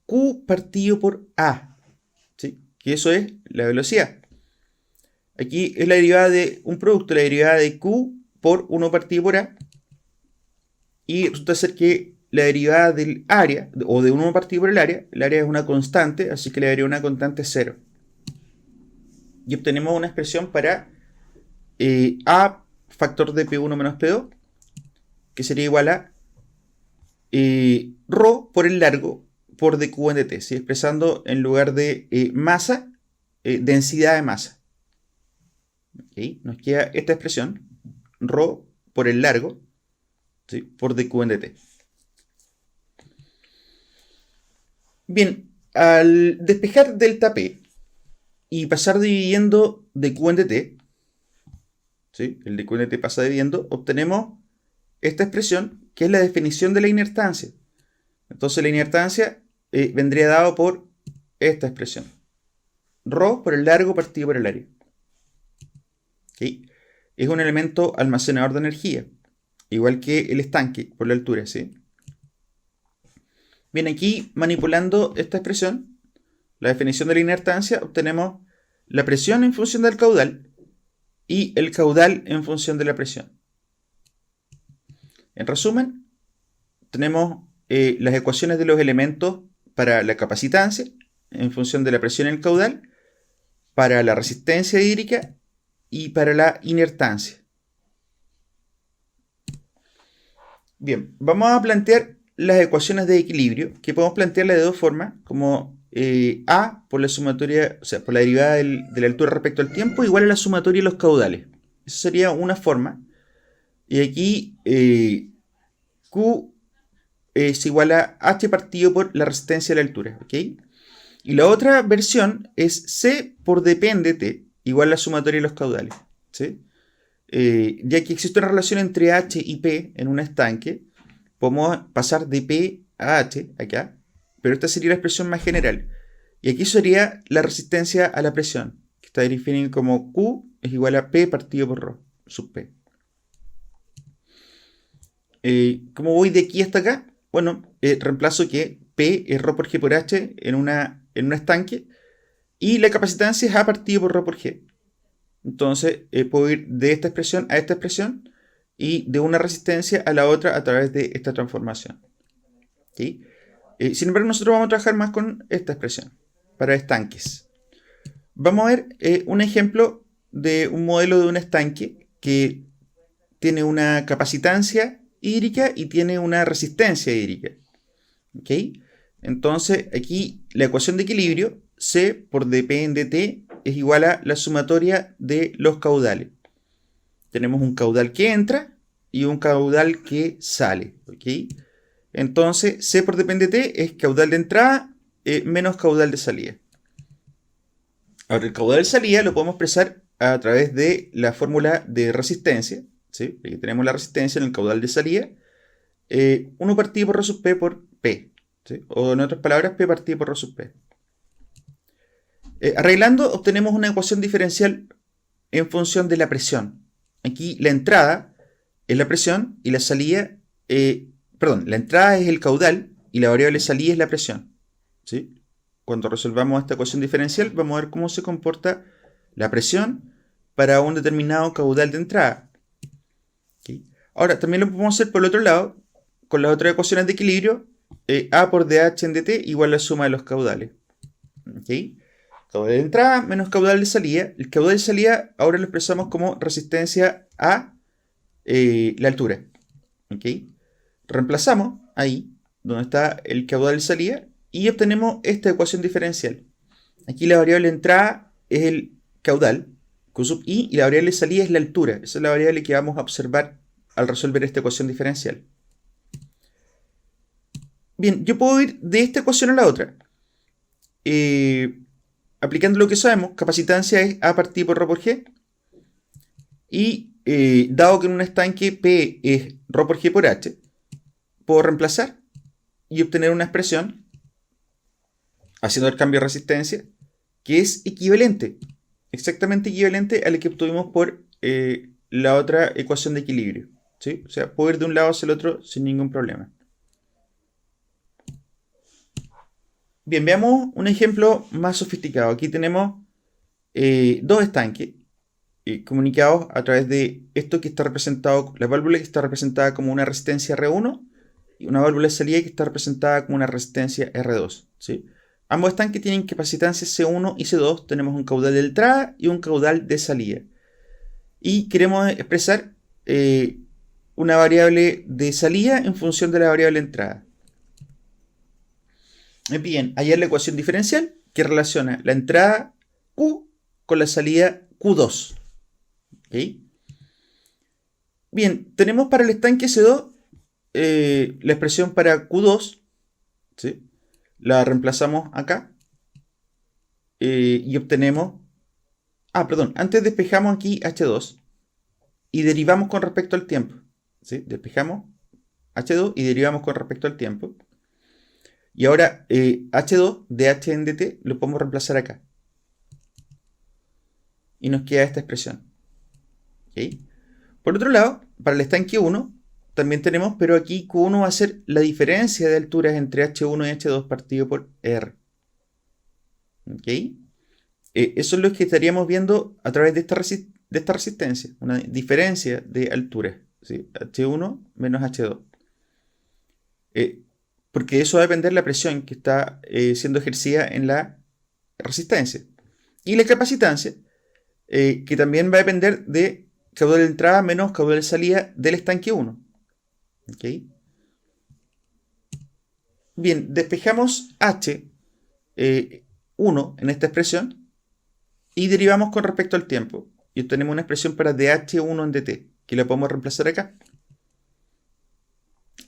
Speaker 1: Q partido por A, ¿sí? Que eso es la velocidad. Aquí es la derivada de un producto, la derivada de Q por 1 partido por A, y resulta ser que la derivada del área, o de 1 partido por el área es una constante, así que la derivada de una constante es 0. Y obtenemos una expresión para A factor de P1 menos P2, que sería igual a ρ por el largo por dQ en dt, ¿sí? Expresando en lugar de masa, densidad de masa. ¿Okay? Nos queda esta expresión, ρ por el largo, ¿sí? Por dQ en dt. Bien, al despejar delta P y pasar dividiendo dQ en dt, ¿sí? El liquidity pasa debiendo, obtenemos esta expresión que es la definición de la inertancia. Entonces la inertancia vendría dado por esta expresión. Rho por el largo partido por el área. ¿Okay? Es un elemento almacenador de energía, igual que el estanque por la altura, ¿sí? Bien, aquí manipulando esta expresión, la definición de la inertancia, obtenemos la presión en función del caudal y el caudal en función de la presión. En resumen, tenemos las ecuaciones de los elementos para la capacitancia en función de la presión en el caudal, para la resistencia hídrica y para la inertancia. Bien, vamos a plantear las ecuaciones de equilibrio, que podemos plantearlas de dos formas, como A por la sumatoria, o sea, por la derivada de la altura respecto al tiempo, igual a la sumatoria de los caudales. Esa sería una forma. Y aquí Q es igual a H partido por la resistencia de la altura, ¿ok? Y la otra versión es C por depende T, igual a la sumatoria de los caudales, ¿sí? Ya que existe una relación entre H y P en un estanque, podemos pasar de P a H acá, pero esta sería la expresión más general. Y aquí sería la resistencia a la presión, que está definida como Q es igual a P partido por Rho sub P. ¿Cómo voy de aquí hasta acá? Bueno, reemplazo que P es Rho por G por H en un estanque y la capacitancia es A partido por Rho por G. Entonces puedo ir de esta expresión a esta expresión y de una resistencia a la otra a través de esta transformación. ¿Okay? Sin embargo, nosotros vamos a trabajar más con esta expresión para estanques. Vamos a ver un ejemplo de un modelo de un estanque que tiene una capacitancia hídrica y tiene una resistencia hídrica. ¿Okay? Entonces, aquí la ecuación de equilibrio, C por dP en dt, es igual a la sumatoria de los caudales. Tenemos un caudal que entra y un caudal que sale. ¿Okay? Entonces, C por dP en dt es caudal de entrada menos caudal de salida. Ahora, el caudal de salida lo podemos expresar a través de la fórmula de resistencia. ¿Sí? Aquí tenemos la resistencia en el caudal de salida. 1 partido por Rho sub P por P. ¿Sí? O en otras palabras, P partido por Rho sub P. Arreglando, obtenemos una ecuación diferencial en función de la presión. Aquí la entrada es la presión y la salida, la entrada es el caudal y la variable salida es la presión. ¿Sí? Cuando resolvamos esta ecuación diferencial, vamos a ver cómo se comporta la presión para un determinado caudal de entrada. ¿Okay? Ahora, también lo podemos hacer por el otro lado, con las otras ecuaciones de equilibrio, A por dH en dt igual a la suma de los caudales. ¿Okay? Caudal de entrada menos caudal de salida. El caudal de salida ahora lo expresamos como resistencia a la altura. ¿Okay? Reemplazamos ahí, donde está el caudal de salida, y obtenemos esta ecuación diferencial. Aquí la variable de entrada es el caudal, Q sub I, y la variable de salida es la altura. Esa es la variable que vamos a observar al resolver esta ecuación diferencial. Bien, yo puedo ir de esta ecuación a la otra. Aplicando lo que sabemos, capacitancia es A partido por Rho por G. Y dado que en un estanque P es Rho por G por H, puedo reemplazar y obtener una expresión, haciendo el cambio de resistencia, que es equivalente, exactamente equivalente a la que obtuvimos por la otra ecuación de equilibrio. ¿Sí? O sea, puedo ir de un lado hacia el otro sin ningún problema. Bien, veamos un ejemplo más sofisticado. Aquí tenemos dos estanques comunicados a través de esto que está representado, la válvula que está representada como una resistencia R1 y una válvula de salida que está representada como una resistencia R2. ¿Sí? Ambos estanques tienen capacitancias C1 y C2. Tenemos un caudal de entrada y un caudal de salida. Y queremos expresar una variable de salida en función de la variable de entrada. Bien, ahí es la ecuación diferencial que relaciona la entrada Q con la salida Q2. ¿Okay? Bien, tenemos para el estanque C2 la expresión para Q2. ¿Sí? La reemplazamos acá. Y obtenemos... antes despejamos aquí H2. y derivamos con respecto al tiempo. ¿Sí? Despejamos H2 y derivamos con respecto al tiempo. Y ahora H2 de H en dt lo podemos reemplazar acá. Y nos queda esta expresión. ¿Okay? Por otro lado, para el estanque 1 también tenemos, pero aquí Q1 va a ser la diferencia de alturas entre H1 y H2 partido por R. ¿Okay? Eso es lo que estaríamos viendo a través de esta resistencia, una diferencia de alturas, ¿sí? H1 menos H2. Porque eso va a depender de la presión que está siendo ejercida en la resistencia. Y la capacitancia, que también va a depender de caudal de entrada menos caudal de salida del estanque 1. ¿Okay? Bien, despejamos H1 en esta expresión y derivamos con respecto al tiempo. Y obtenemos una expresión para dH1 en dt, que la podemos reemplazar acá.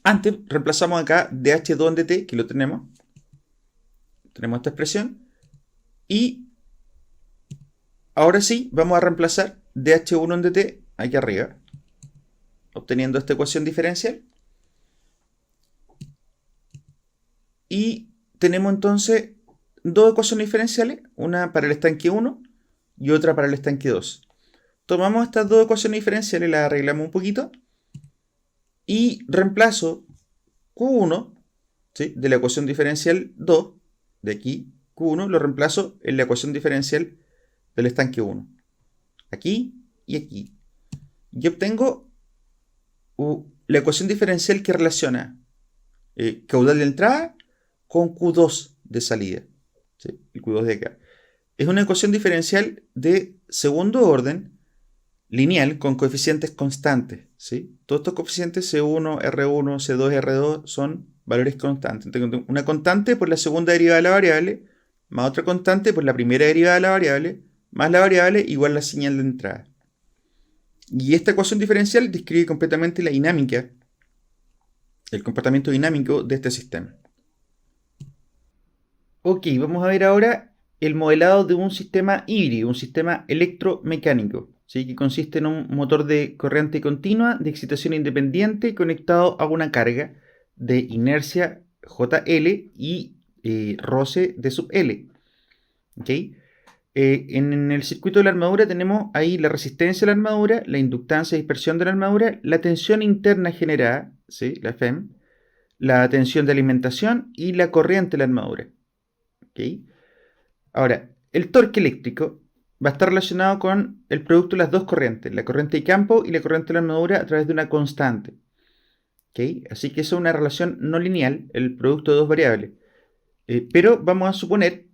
Speaker 1: Antes reemplazamos acá dH2 en dt, que lo tenemos. Tenemos esta expresión. Y ahora sí, vamos a reemplazar dH1 en dt aquí arriba, obteniendo esta ecuación diferencial. Y tenemos entonces dos ecuaciones diferenciales, una para el estanque 1 y otra para el estanque 2. Tomamos estas dos ecuaciones diferenciales, las arreglamos un poquito y reemplazo Q1, ¿sí?, de la ecuación diferencial 2, de aquí, Q1, lo reemplazo en la ecuación diferencial del estanque 1. Aquí y aquí. Y obtengo la ecuación diferencial que relaciona caudal de entrada con Q2 de salida. ¿Sí? El Q2 de acá. Es una ecuación diferencial de segundo orden, lineal, con coeficientes constantes. ¿Sí? Todos estos coeficientes C1, R1, C2, R2 son valores constantes. Tengo una constante por la segunda derivada de la variable, más otra constante por la primera derivada de la variable, más la variable igual la señal de entrada. Y esta ecuación diferencial describe completamente la dinámica, el comportamiento dinámico de este sistema. Ok, vamos a ver ahora el modelado de un sistema híbrido, un sistema electromecánico, ¿sí?, que consiste en un motor de corriente continua de excitación independiente conectado a una carga de inercia JL y roce de sub L. ¿Okay? En el circuito de la armadura tenemos ahí la resistencia de la armadura, la inductancia y dispersión de la armadura, la tensión interna generada, ¿sí?, la FEM, la tensión de alimentación y la corriente de la armadura. ¿Okay? Ahora, el torque eléctrico va a estar relacionado con el producto de las dos corrientes, la corriente de campo y la corriente de la armadura a través de una constante. ¿Okay? Así que eso es una relación no lineal, el producto de dos variables. Pero vamos a suponer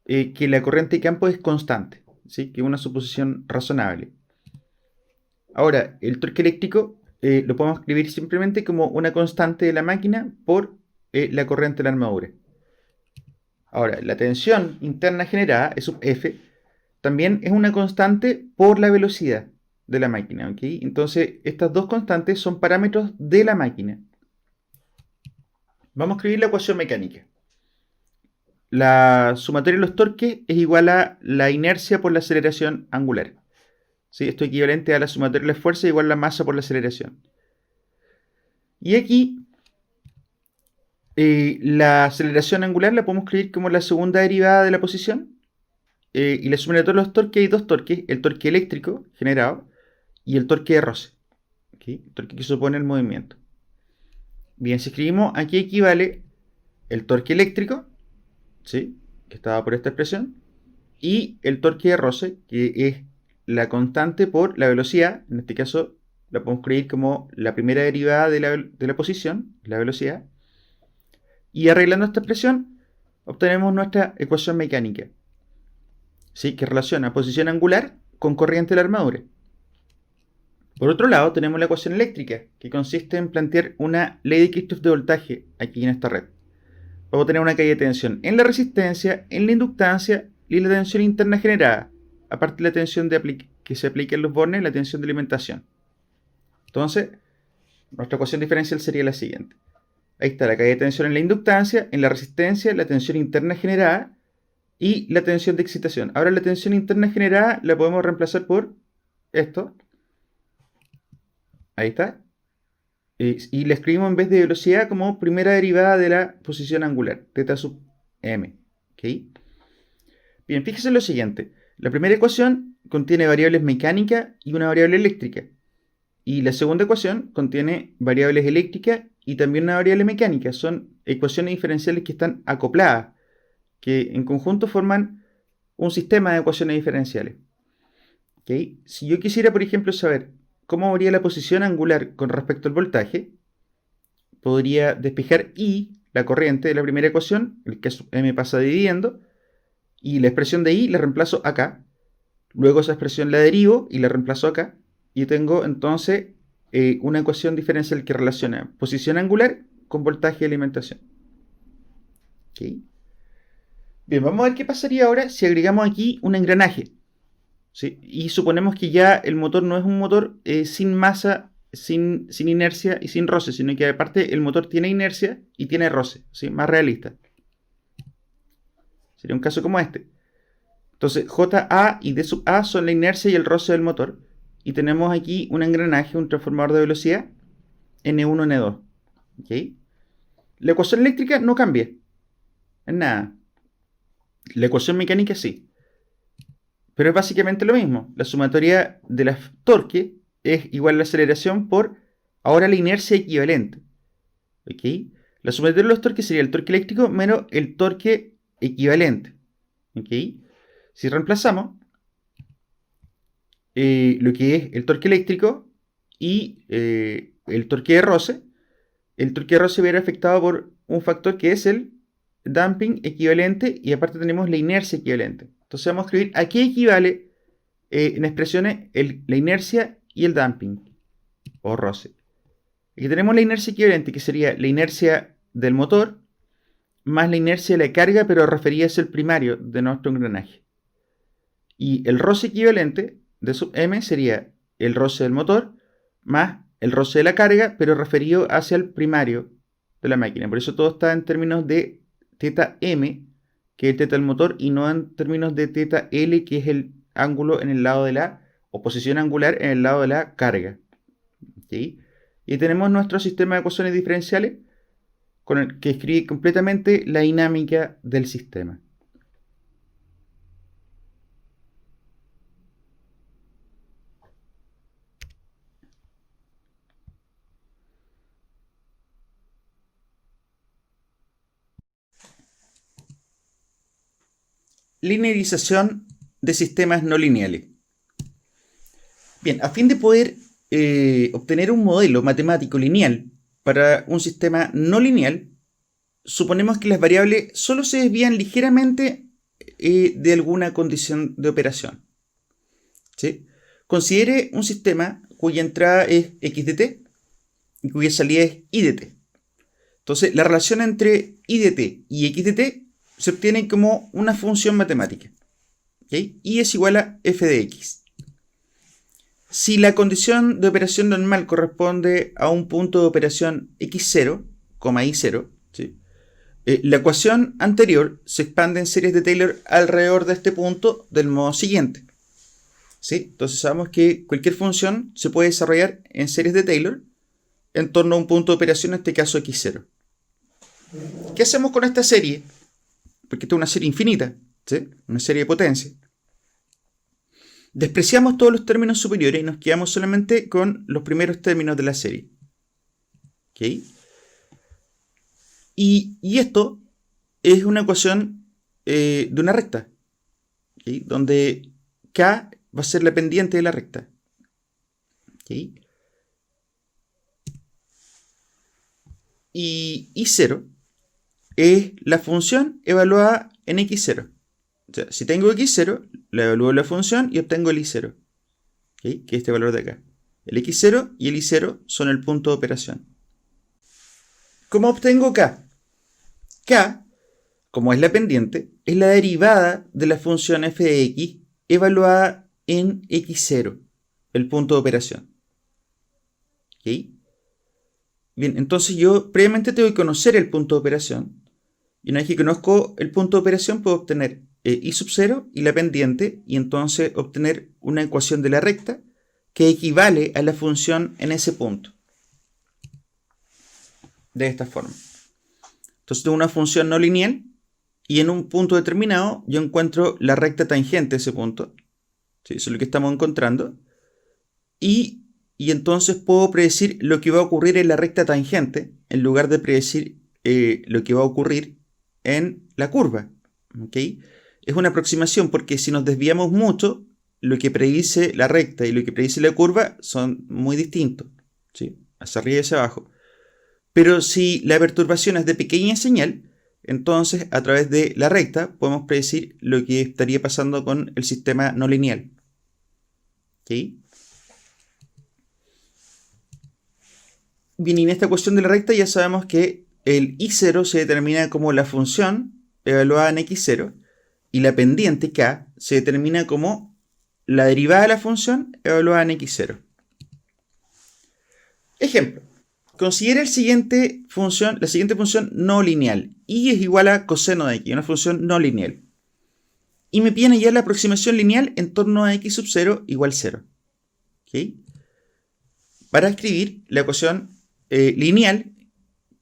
Speaker 1: que la corriente de campo es constante, ¿sí?, que es una suposición razonable. Ahora, el torque eléctrico lo podemos escribir simplemente como una constante de la máquina por la corriente de la armadura. Ahora, la tensión interna generada, E sub F, también es una constante por la velocidad de la máquina. ¿Okay? Entonces, estas dos constantes son parámetros de la máquina. Vamos a escribir la ecuación mecánica. La sumatoria de los torques es igual a la inercia por la aceleración angular. ¿Sí? Esto es equivalente a la sumatoria de las fuerzas igual a la masa por la aceleración. Y aquí la aceleración angular la podemos escribir como la segunda derivada de la posición. Y la sumatoria de los torques, hay dos torques, el torque eléctrico generado y el torque de roce. ¿Okay? El torque que supone el movimiento. Bien, si escribimos, aquí equivale el torque eléctrico, ¿sí?, que estaba por esta expresión, y el torque de roce, que es la constante por la velocidad. En este caso la podemos escribir como la primera derivada de la posición, la velocidad. Y arreglando esta expresión obtenemos nuestra ecuación mecánica, ¿sí?, que relaciona posición angular con corriente de la armadura. Por otro lado tenemos la ecuación eléctrica, que consiste en plantear una ley de Kirchhoff de voltaje aquí en esta red. Vamos a tener una caída de tensión en la resistencia, en la inductancia y la tensión interna generada, aparte de la tensión que se aplica en los bornes, la tensión de alimentación. Entonces, nuestra ecuación diferencial sería la siguiente. Ahí está la caída de tensión en la inductancia, en la resistencia, la tensión interna generada y la tensión de excitación. Ahora la tensión interna generada la podemos reemplazar por esto, Ahí está. Y la escribimos en vez de velocidad como primera derivada de la posición angular, θ sub m. ¿Okay? Bien, fíjese en lo siguiente. La primera ecuación contiene variables mecánicas y una variable eléctrica. Y la segunda ecuación contiene variables eléctricas y también una variable mecánica. Son ecuaciones diferenciales que están acopladas, que en conjunto forman un sistema de ecuaciones diferenciales. ¿Okay? Si yo quisiera, por ejemplo, saber cómo varía la posición angular con respecto al voltaje, podría despejar I, la corriente de la primera ecuación, el que M pasa dividiendo, y la expresión de I la reemplazo acá. Luego esa expresión la derivo y la reemplazo acá. Y tengo entonces una ecuación diferencial que relaciona posición angular con voltaje de alimentación. ¿Okay? Bien, vamos a ver qué pasaría ahora si agregamos aquí un engranaje. ¿Sí? Y suponemos que ya el motor no es un motor sin masa, sin inercia y sin roce, sino que aparte el motor tiene inercia y tiene roce, ¿sí? Más realista. Sería un caso como este. Entonces, JA y D sub A son la inercia y el roce del motor. Y tenemos aquí un engranaje, un transformador de velocidad, N1, N2. ¿Okay? La ecuación eléctrica no cambia en nada. La ecuación mecánica sí. Pero es básicamente lo mismo. La sumatoria de la torque es igual a la aceleración por ahora la inercia equivalente. ¿Okay? La sumatoria de los torques sería el torque eléctrico menos el torque equivalente. ¿Okay? Si reemplazamos lo que es el torque eléctrico y el torque de roce, el torque de roce verá afectado por un factor que es el damping equivalente y aparte tenemos la inercia equivalente. Entonces vamos a escribir a qué equivale en expresiones la inercia y el damping o roce. Aquí tenemos la inercia equivalente, que sería la inercia del motor más la inercia de la carga, pero referida es el primario de nuestro engranaje. Y el roce equivalente de sub m sería el roce del motor más el roce de la carga, pero referido hacia el primario de la máquina. Por eso todo está en términos de θm, que es el θ del motor, y no en términos de θl, que es el ángulo en el lado de la, o posición angular en el lado de la carga. ¿Sí? Y tenemos nuestro sistema de ecuaciones diferenciales con el que escribe completamente la dinámica del sistema. Linearización de sistemas no lineales. Bien, a fin de poder obtener un modelo matemático lineal para un sistema no lineal, suponemos que las variables solo se desvían ligeramente de alguna condición de operación. ¿Sí? Considere un sistema cuya entrada es x de t y cuya salida es y de t. Entonces, la relación entre y de t y x de t se obtiene como una función matemática. ¿Okay? Y es igual a f de x. Si la condición de operación normal corresponde a un punto de operación x0, y0, ¿sí? La ecuación anterior se expande en series de Taylor alrededor de este punto del modo siguiente. ¿Sí? Entonces sabemos que cualquier función se puede desarrollar en series de Taylor en torno a un punto de operación, en este caso x0. ¿Qué hacemos con esta serie? Porque esta es una serie infinita, ¿sí? Una serie de potencia. Despreciamos todos los términos superiores y nos quedamos solamente con los primeros términos de la serie. ¿Okay? Y esto es una ecuación de una recta, ¿okay? Donde K va a ser la pendiente de la recta. ¿Okay? Y I0 es la función evaluada en x0. O sea, si tengo x0, la evalúo la función y obtengo el i0, ¿okay? Que es este valor de acá. El x0 y el i0 son el punto de operación. ¿Cómo obtengo k? K, como es la pendiente, es la derivada de la función f de x evaluada en x0, el punto de operación. ¿Okay? Bien, entonces yo previamente tengo que conocer el punto de operación. Y una vez que conozco el punto de operación, puedo obtener i sub 0 y la pendiente, y entonces obtener una ecuación de la recta que equivale a la función en ese punto. De esta forma. Entonces tengo una función no lineal y en un punto determinado yo encuentro la recta tangente a ese punto. ¿Sí? Eso es lo que estamos encontrando. Y entonces puedo predecir lo que va a ocurrir en la recta tangente en lugar de predecir lo que va a ocurrir en la curva. ¿Okay? Es una aproximación porque si nos desviamos mucho, lo que predice la recta y lo que predice la curva son muy distintos. ¿Sí? Hacia arriba y hacia abajo. Pero si la perturbación es de pequeña señal, entonces a través de la recta podemos predecir lo que estaría pasando con el sistema no lineal. ¿Okay? Bien, y en esta cuestión de la recta ya sabemos que el I0 se determina como la función evaluada en X0 y la pendiente K se determina como la derivada de la función evaluada en X0. Ejemplo. Considera la siguiente función no lineal. Y es igual a coseno de x, una función no lineal. Y me piden hallar la aproximación lineal en torno a x sub 0 igual 0. ¿Okay? Para escribir la ecuación lineal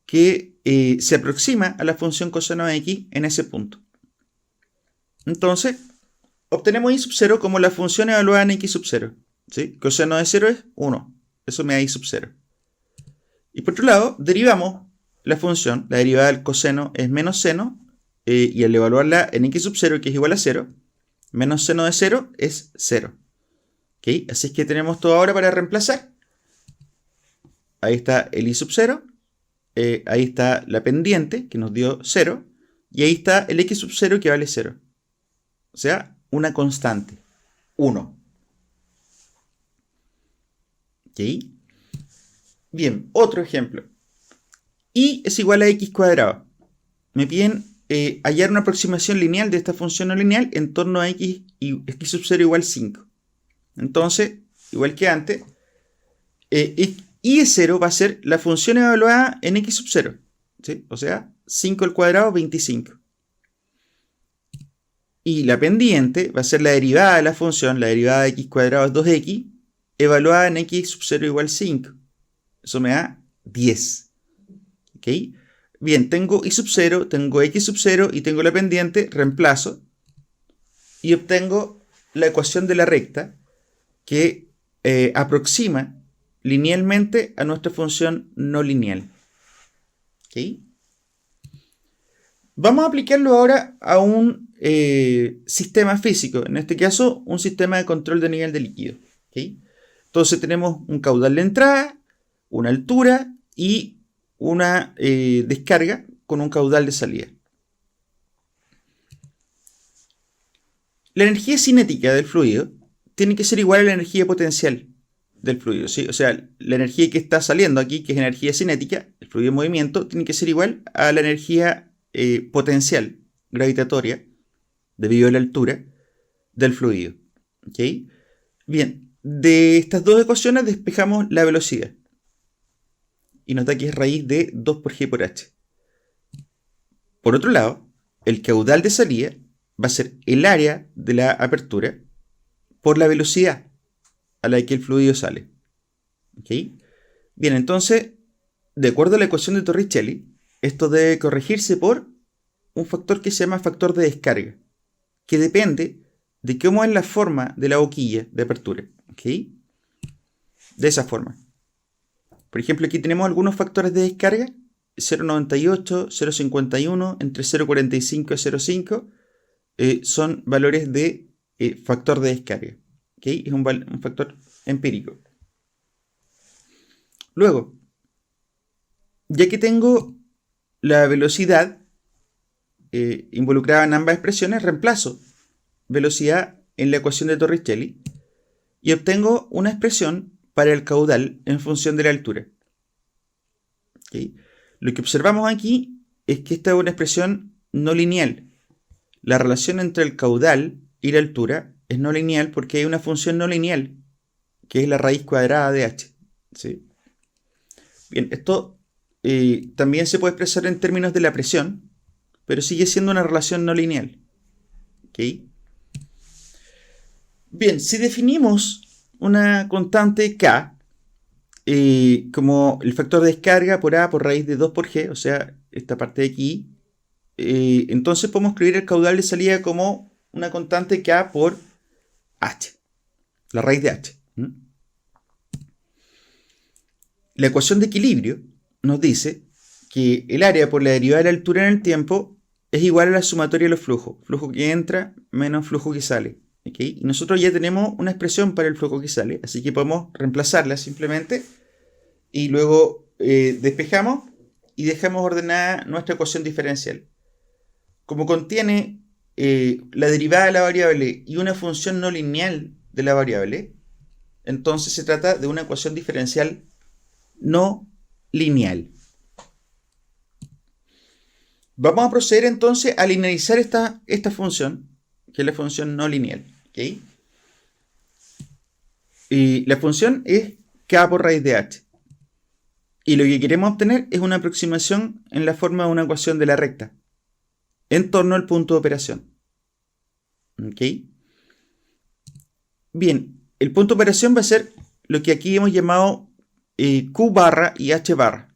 Speaker 1: que se aproxima a la función coseno de x en ese punto. Entonces, obtenemos y sub 0 como la función evaluada en x sub 0. ¿Sí? Coseno de 0 es 1. Eso me da y sub 0. Y por otro lado, derivamos la función, la derivada del coseno es menos seno, y al evaluarla en x sub 0, que es igual a 0, menos seno de 0 es 0. ¿Okay? Así es que tenemos todo ahora para reemplazar. Ahí está el y sub 0, ahí está la pendiente, que nos dio 0, y ahí está el x sub 0, que vale 0. O sea, una constante, 1. ¿Okay? Bien, otro ejemplo. Y es igual a x cuadrado. Me piden hallar una aproximación lineal de esta función no lineal en torno a x y x sub 0 igual 5. Entonces, igual que antes, y de 0 va a ser la función evaluada en x sub 0. ¿Sí? O sea, 5 al cuadrado, 25. Y la pendiente va a ser la derivada de la función, la derivada de x cuadrado es 2x, evaluada en x sub 0 igual 5. Eso me da 10. ¿Ok? Bien, tengo y sub 0, tengo x sub 0 y tengo la pendiente, reemplazo y obtengo la ecuación de la recta que aproxima linealmente a nuestra función no lineal. ¿Ok? Vamos a aplicarlo ahora a un sistema físico, en este caso un sistema de control de nivel de líquido. ¿Ok? Entonces tenemos un caudal de entrada, una altura y una descarga con un caudal de salida. La energía cinética del fluido tiene que ser igual a la energía potencial del fluido, ¿sí? O sea, la energía que está saliendo aquí, que es energía cinética, el fluido en movimiento, tiene que ser igual a la energía potencial gravitatoria, debido a la altura, del fluido. ¿Okay? Bien, de estas dos ecuaciones despejamos la velocidad. Y nos da que es raíz de 2 por g por h. Por otro lado, el caudal de salida va a ser el área de la apertura por la velocidad a la que el fluido sale. ¿Okay? Bien, entonces, de acuerdo a la ecuación de Torricelli, esto debe corregirse por un factor que se llama factor de descarga, que depende de cómo es la forma de la boquilla de apertura. ¿Okay? De esa forma. Por ejemplo, aquí tenemos algunos factores de descarga, 0,98, 0,51, entre 0,45 y 0,5 son valores de factor de descarga. ¿Okay? Es un factor empírico. Luego, ya que tengo la velocidad involucrada en ambas expresiones, reemplazo velocidad en la ecuación de Torricelli y obtengo una expresión para el caudal en función de la altura. ¿Okay? Lo que observamos aquí es que esta es una expresión no lineal. La relación entre el caudal y la altura es no lineal porque hay una función no lineal, que es la raíz cuadrada de h. ¿Sí? Bien, esto también se puede expresar en términos de la presión, pero sigue siendo una relación no lineal. ¿Okay? Bien, si definimos una constante K como el factor de descarga por A por raíz de 2 por G, o sea, esta parte de aquí. Entonces podemos escribir el caudal de salida como una constante K por H, la raíz de H. La ecuación de equilibrio nos dice que el área por la derivada de la altura en el tiempo es igual a la sumatoria de los flujos. Flujo que entra menos flujo que sale. ¿Okay? Y nosotros ya tenemos una expresión para el flujo que sale, así que podemos reemplazarla simplemente y luego despejamos y dejamos ordenada nuestra ecuación diferencial. Como contiene la derivada de la variable y una función no lineal de la variable, entonces se trata de una ecuación diferencial no lineal. Vamos a proceder entonces a linealizar esta función, que es la función no lineal. ¿Okay? Y la función es K por raíz de H. Y lo que queremos obtener es una aproximación en la forma de una ecuación de la recta en torno al punto de operación. ¿Okay? Bien, el punto de operación va a ser lo que aquí hemos llamado Q barra y H barra.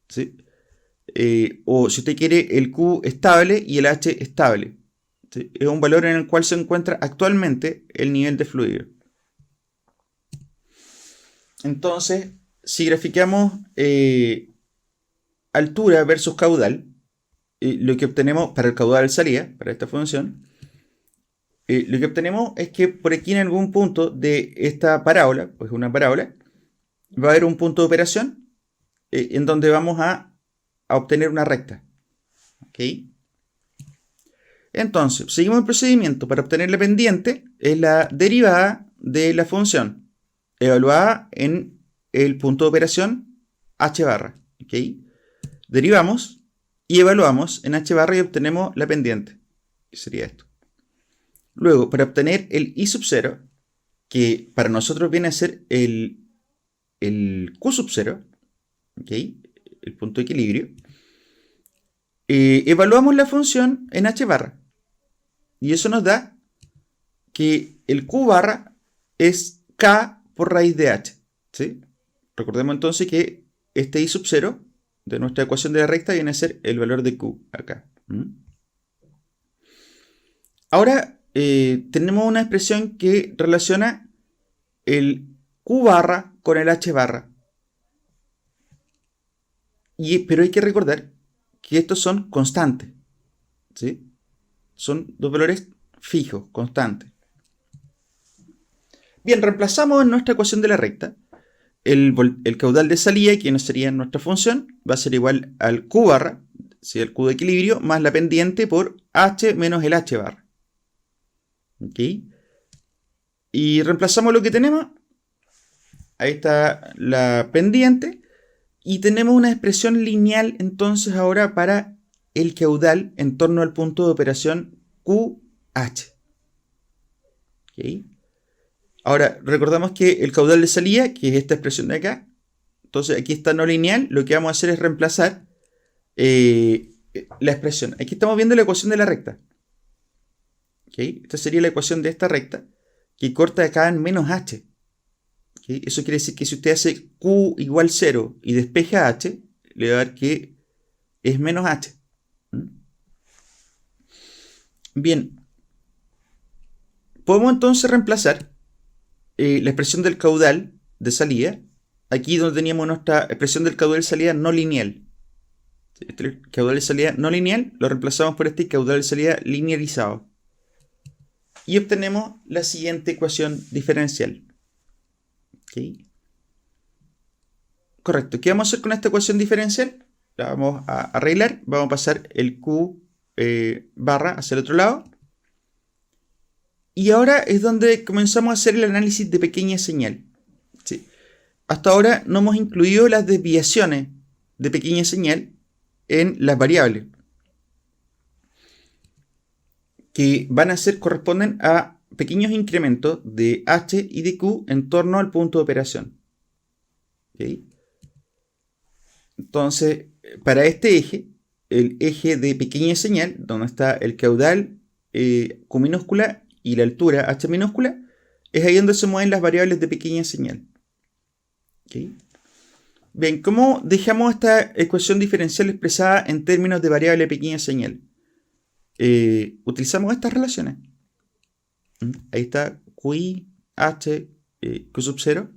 Speaker 1: ¿Sí? O si usted quiere, el Q estable y el H estable. ¿Sí? Es un valor en el cual se encuentra actualmente el nivel de fluido. Entonces, si graficamos altura versus caudal, lo que obtenemos para el caudal de salida, para esta función, lo que obtenemos es que por aquí en algún punto de esta parábola, pues una parábola, va a haber un punto de operación en donde vamos a obtener una recta. ¿Ok? Entonces, seguimos el procedimiento. Para obtener la pendiente es la derivada de la función evaluada en el punto de operación h barra. ¿Ok? Derivamos y evaluamos en h barra y obtenemos la pendiente, que sería esto. Luego, para obtener el I sub 0, que para nosotros viene a ser el Q sub 0, ¿okay? El punto de equilibrio, evaluamos la función en h barra. Y eso nos da que el Q barra es K por raíz de H. ¿Sí? Recordemos entonces que este I sub 0 de nuestra ecuación de la recta viene a ser el valor de Q acá. Ahora tenemos una expresión que relaciona el Q barra con el H barra. Pero hay que recordar que estos son constantes. ¿Sí? Son dos valores fijos, constantes. Bien, reemplazamos en nuestra ecuación de la recta el caudal de salida, que no sería nuestra función, va a ser igual al Q barra, ¿sí? El Q de equilibrio, más la pendiente por H menos el H barra. ¿Ok? Y reemplazamos lo que tenemos. Ahí está la pendiente. Y tenemos una expresión lineal entonces ahora para el caudal en torno al punto de operación QH. ¿Ok? Ahora, recordamos que el caudal de salida, que es esta expresión de acá, entonces aquí está no lineal, lo que vamos a hacer es reemplazar la expresión. Aquí estamos viendo la ecuación de la recta. ¿Okay? Esta sería la ecuación de esta recta, que corta acá en menos h. ¿Okay? Eso quiere decir que si usted hace q igual 0 y despeja h, le va a dar que es menos h. Bien, podemos entonces reemplazar la expresión del caudal de salida, aquí donde teníamos nuestra expresión del caudal de salida no lineal. Este caudal de salida no lineal lo reemplazamos por este caudal de salida linealizado. Y obtenemos la siguiente ecuación diferencial. ¿Okay? Correcto. ¿Qué vamos a hacer con esta ecuación diferencial? La vamos a arreglar. Vamos a pasar el Q barra hacia el otro lado. Y ahora es donde comenzamos a hacer el análisis de pequeña señal. ¿Sí? Hasta ahora no hemos incluido las desviaciones de pequeña señal en las variables, que van a ser, corresponden a pequeños incrementos de h y de q en torno al punto de operación. ¿Okay? Entonces, para este eje, el eje de pequeña señal, donde está el caudal Q minúscula y la altura h minúscula, es ahí donde se mueven las variables de pequeña señal. ¿Okay? Bien, ¿cómo dejamos esta ecuación diferencial expresada en términos de variable de pequeña señal? Utilizamos estas relaciones. Ahí está QI, H, Q sub 0.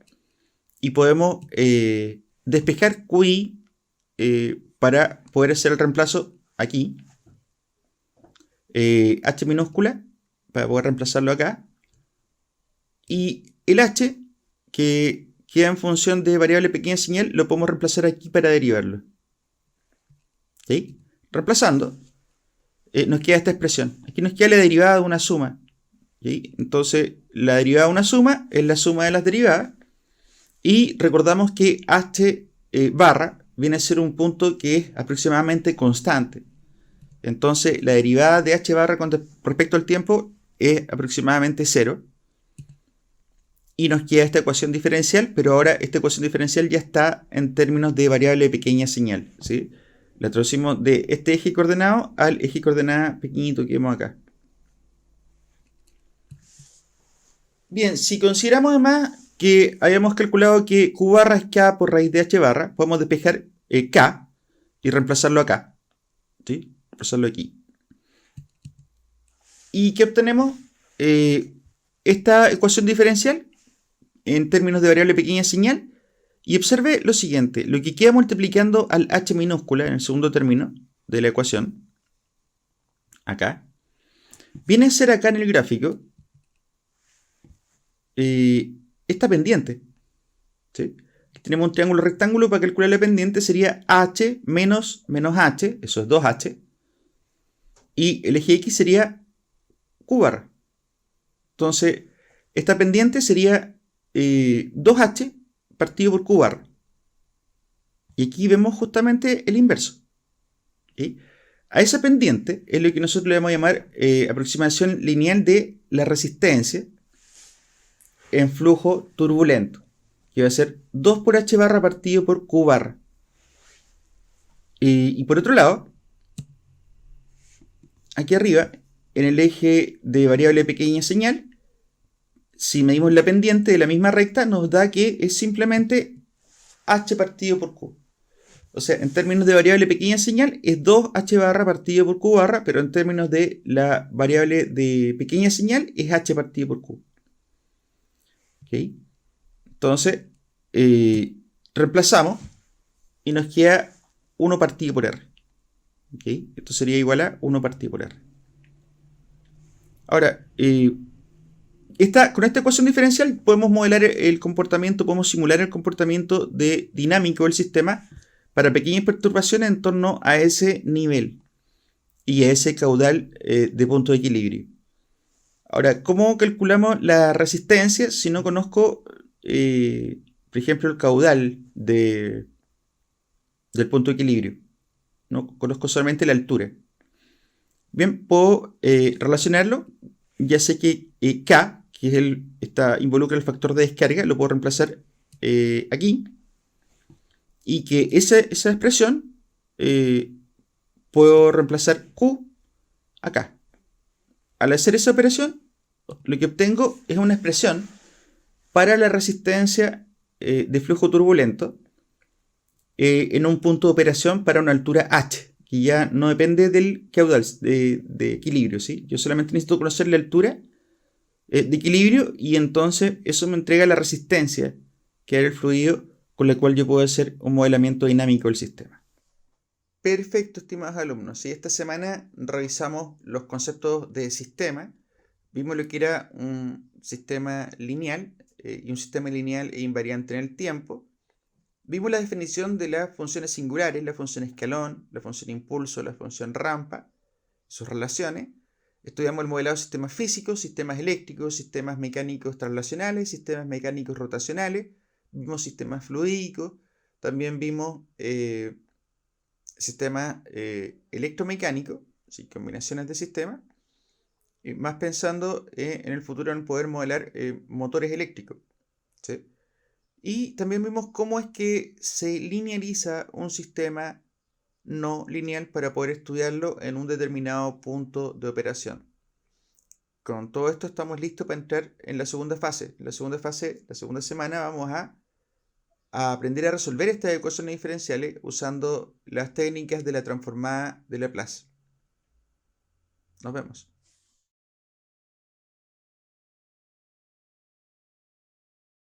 Speaker 1: Y podemos despejar QI para poder hacer el reemplazo aquí. H minúscula, para poder reemplazarlo acá. Y el H, que queda en función de variable pequeña señal, lo podemos reemplazar aquí para derivarlo. ¿Sí? Reemplazando, nos queda esta expresión. Aquí nos queda la derivada de una suma. ¿Sí? Entonces, la derivada de una suma es la suma de las derivadas. Y recordamos que h barra viene a ser un punto que es aproximadamente constante. Entonces, la derivada de h barra con respecto al tiempo es aproximadamente 0. Y nos queda esta ecuación diferencial, pero ahora esta ecuación diferencial ya está en términos de variable de pequeña señal. ¿Sí? La traducimos de este eje coordenado al eje coordenada pequeñito que vemos acá. Bien, si consideramos además que habíamos calculado que Q barra es K por raíz de H barra, podemos despejar K y reemplazarlo acá. ¿Sí? Reemplazarlo aquí. ¿Y qué obtenemos? Esta ecuación diferencial en términos de variable pequeña señal. Y observe lo siguiente, lo que queda multiplicando al H minúscula en el segundo término de la ecuación, acá, viene a ser acá en el gráfico esta pendiente. ¿Sí? Tenemos un triángulo rectángulo, para calcular la pendiente sería h menos h, eso es 2h, y el eje x sería q barra. Entonces, esta pendiente sería 2h partido por q barra. Y aquí vemos justamente el inverso. ¿Sí? A esa pendiente es lo que nosotros le vamos a llamar aproximación lineal de la resistencia en flujo turbulento, que va a ser 2 por h barra partido por q barra. Y por otro lado, aquí arriba, en el eje de variable pequeña señal, si medimos la pendiente de la misma recta, nos da que es simplemente h partido por q. O sea, en términos de variable pequeña señal, es 2h barra partido por q barra, pero en términos de la variable de pequeña señal, es h partido por q. ¿Okay? Entonces, reemplazamos y nos queda 1 partido por r. ¿Okay? Esto sería igual a 1 partido por r. Ahora, con esta ecuación diferencial podemos modelar el comportamiento, podemos simular el comportamiento dinámico del sistema para pequeñas perturbaciones en torno a ese nivel y a ese caudal de punto de equilibrio. Ahora, ¿cómo calculamos la resistencia si no conozco, por ejemplo, el caudal del punto de equilibrio? No conozco solamente la altura. Bien, puedo relacionarlo. Ya sé que K, que es involucra el factor de descarga, lo puedo reemplazar aquí. Y que esa expresión puedo reemplazar Q acá. Al hacer esa operación, lo que obtengo es una expresión para la resistencia de flujo turbulento en un punto de operación para una altura h, que ya no depende del caudal de equilibrio. ¿Sí? Yo solamente necesito conocer la altura de equilibrio y entonces eso me entrega la resistencia que era el fluido con la cual yo puedo hacer un modelamiento dinámico del sistema. Perfecto, estimados alumnos. ¿Sí? Esta semana revisamos los conceptos de sistema. Vimos lo que era un sistema lineal y un sistema lineal e invariante en el tiempo. Vimos la definición de las funciones singulares, la función escalón, la función impulso, la función rampa, sus relaciones. Estudiamos el modelado de sistemas físicos, sistemas eléctricos, sistemas mecánicos translacionales, sistemas mecánicos rotacionales. Vimos sistemas fluídicos. También vimos sistemas electromecánicos, ¿sí? Combinaciones de sistemas. Más pensando en el futuro en poder modelar motores eléctricos. ¿Sí? Y también vimos cómo es que se linealiza un sistema no lineal para poder estudiarlo en un determinado punto de operación. con todo esto estamos listos para entrar en la segunda fase. En la segunda fase, la segunda semana, vamos a aprender a resolver estas ecuaciones diferenciales usando las técnicas de la transformada de Laplace. Nos vemos.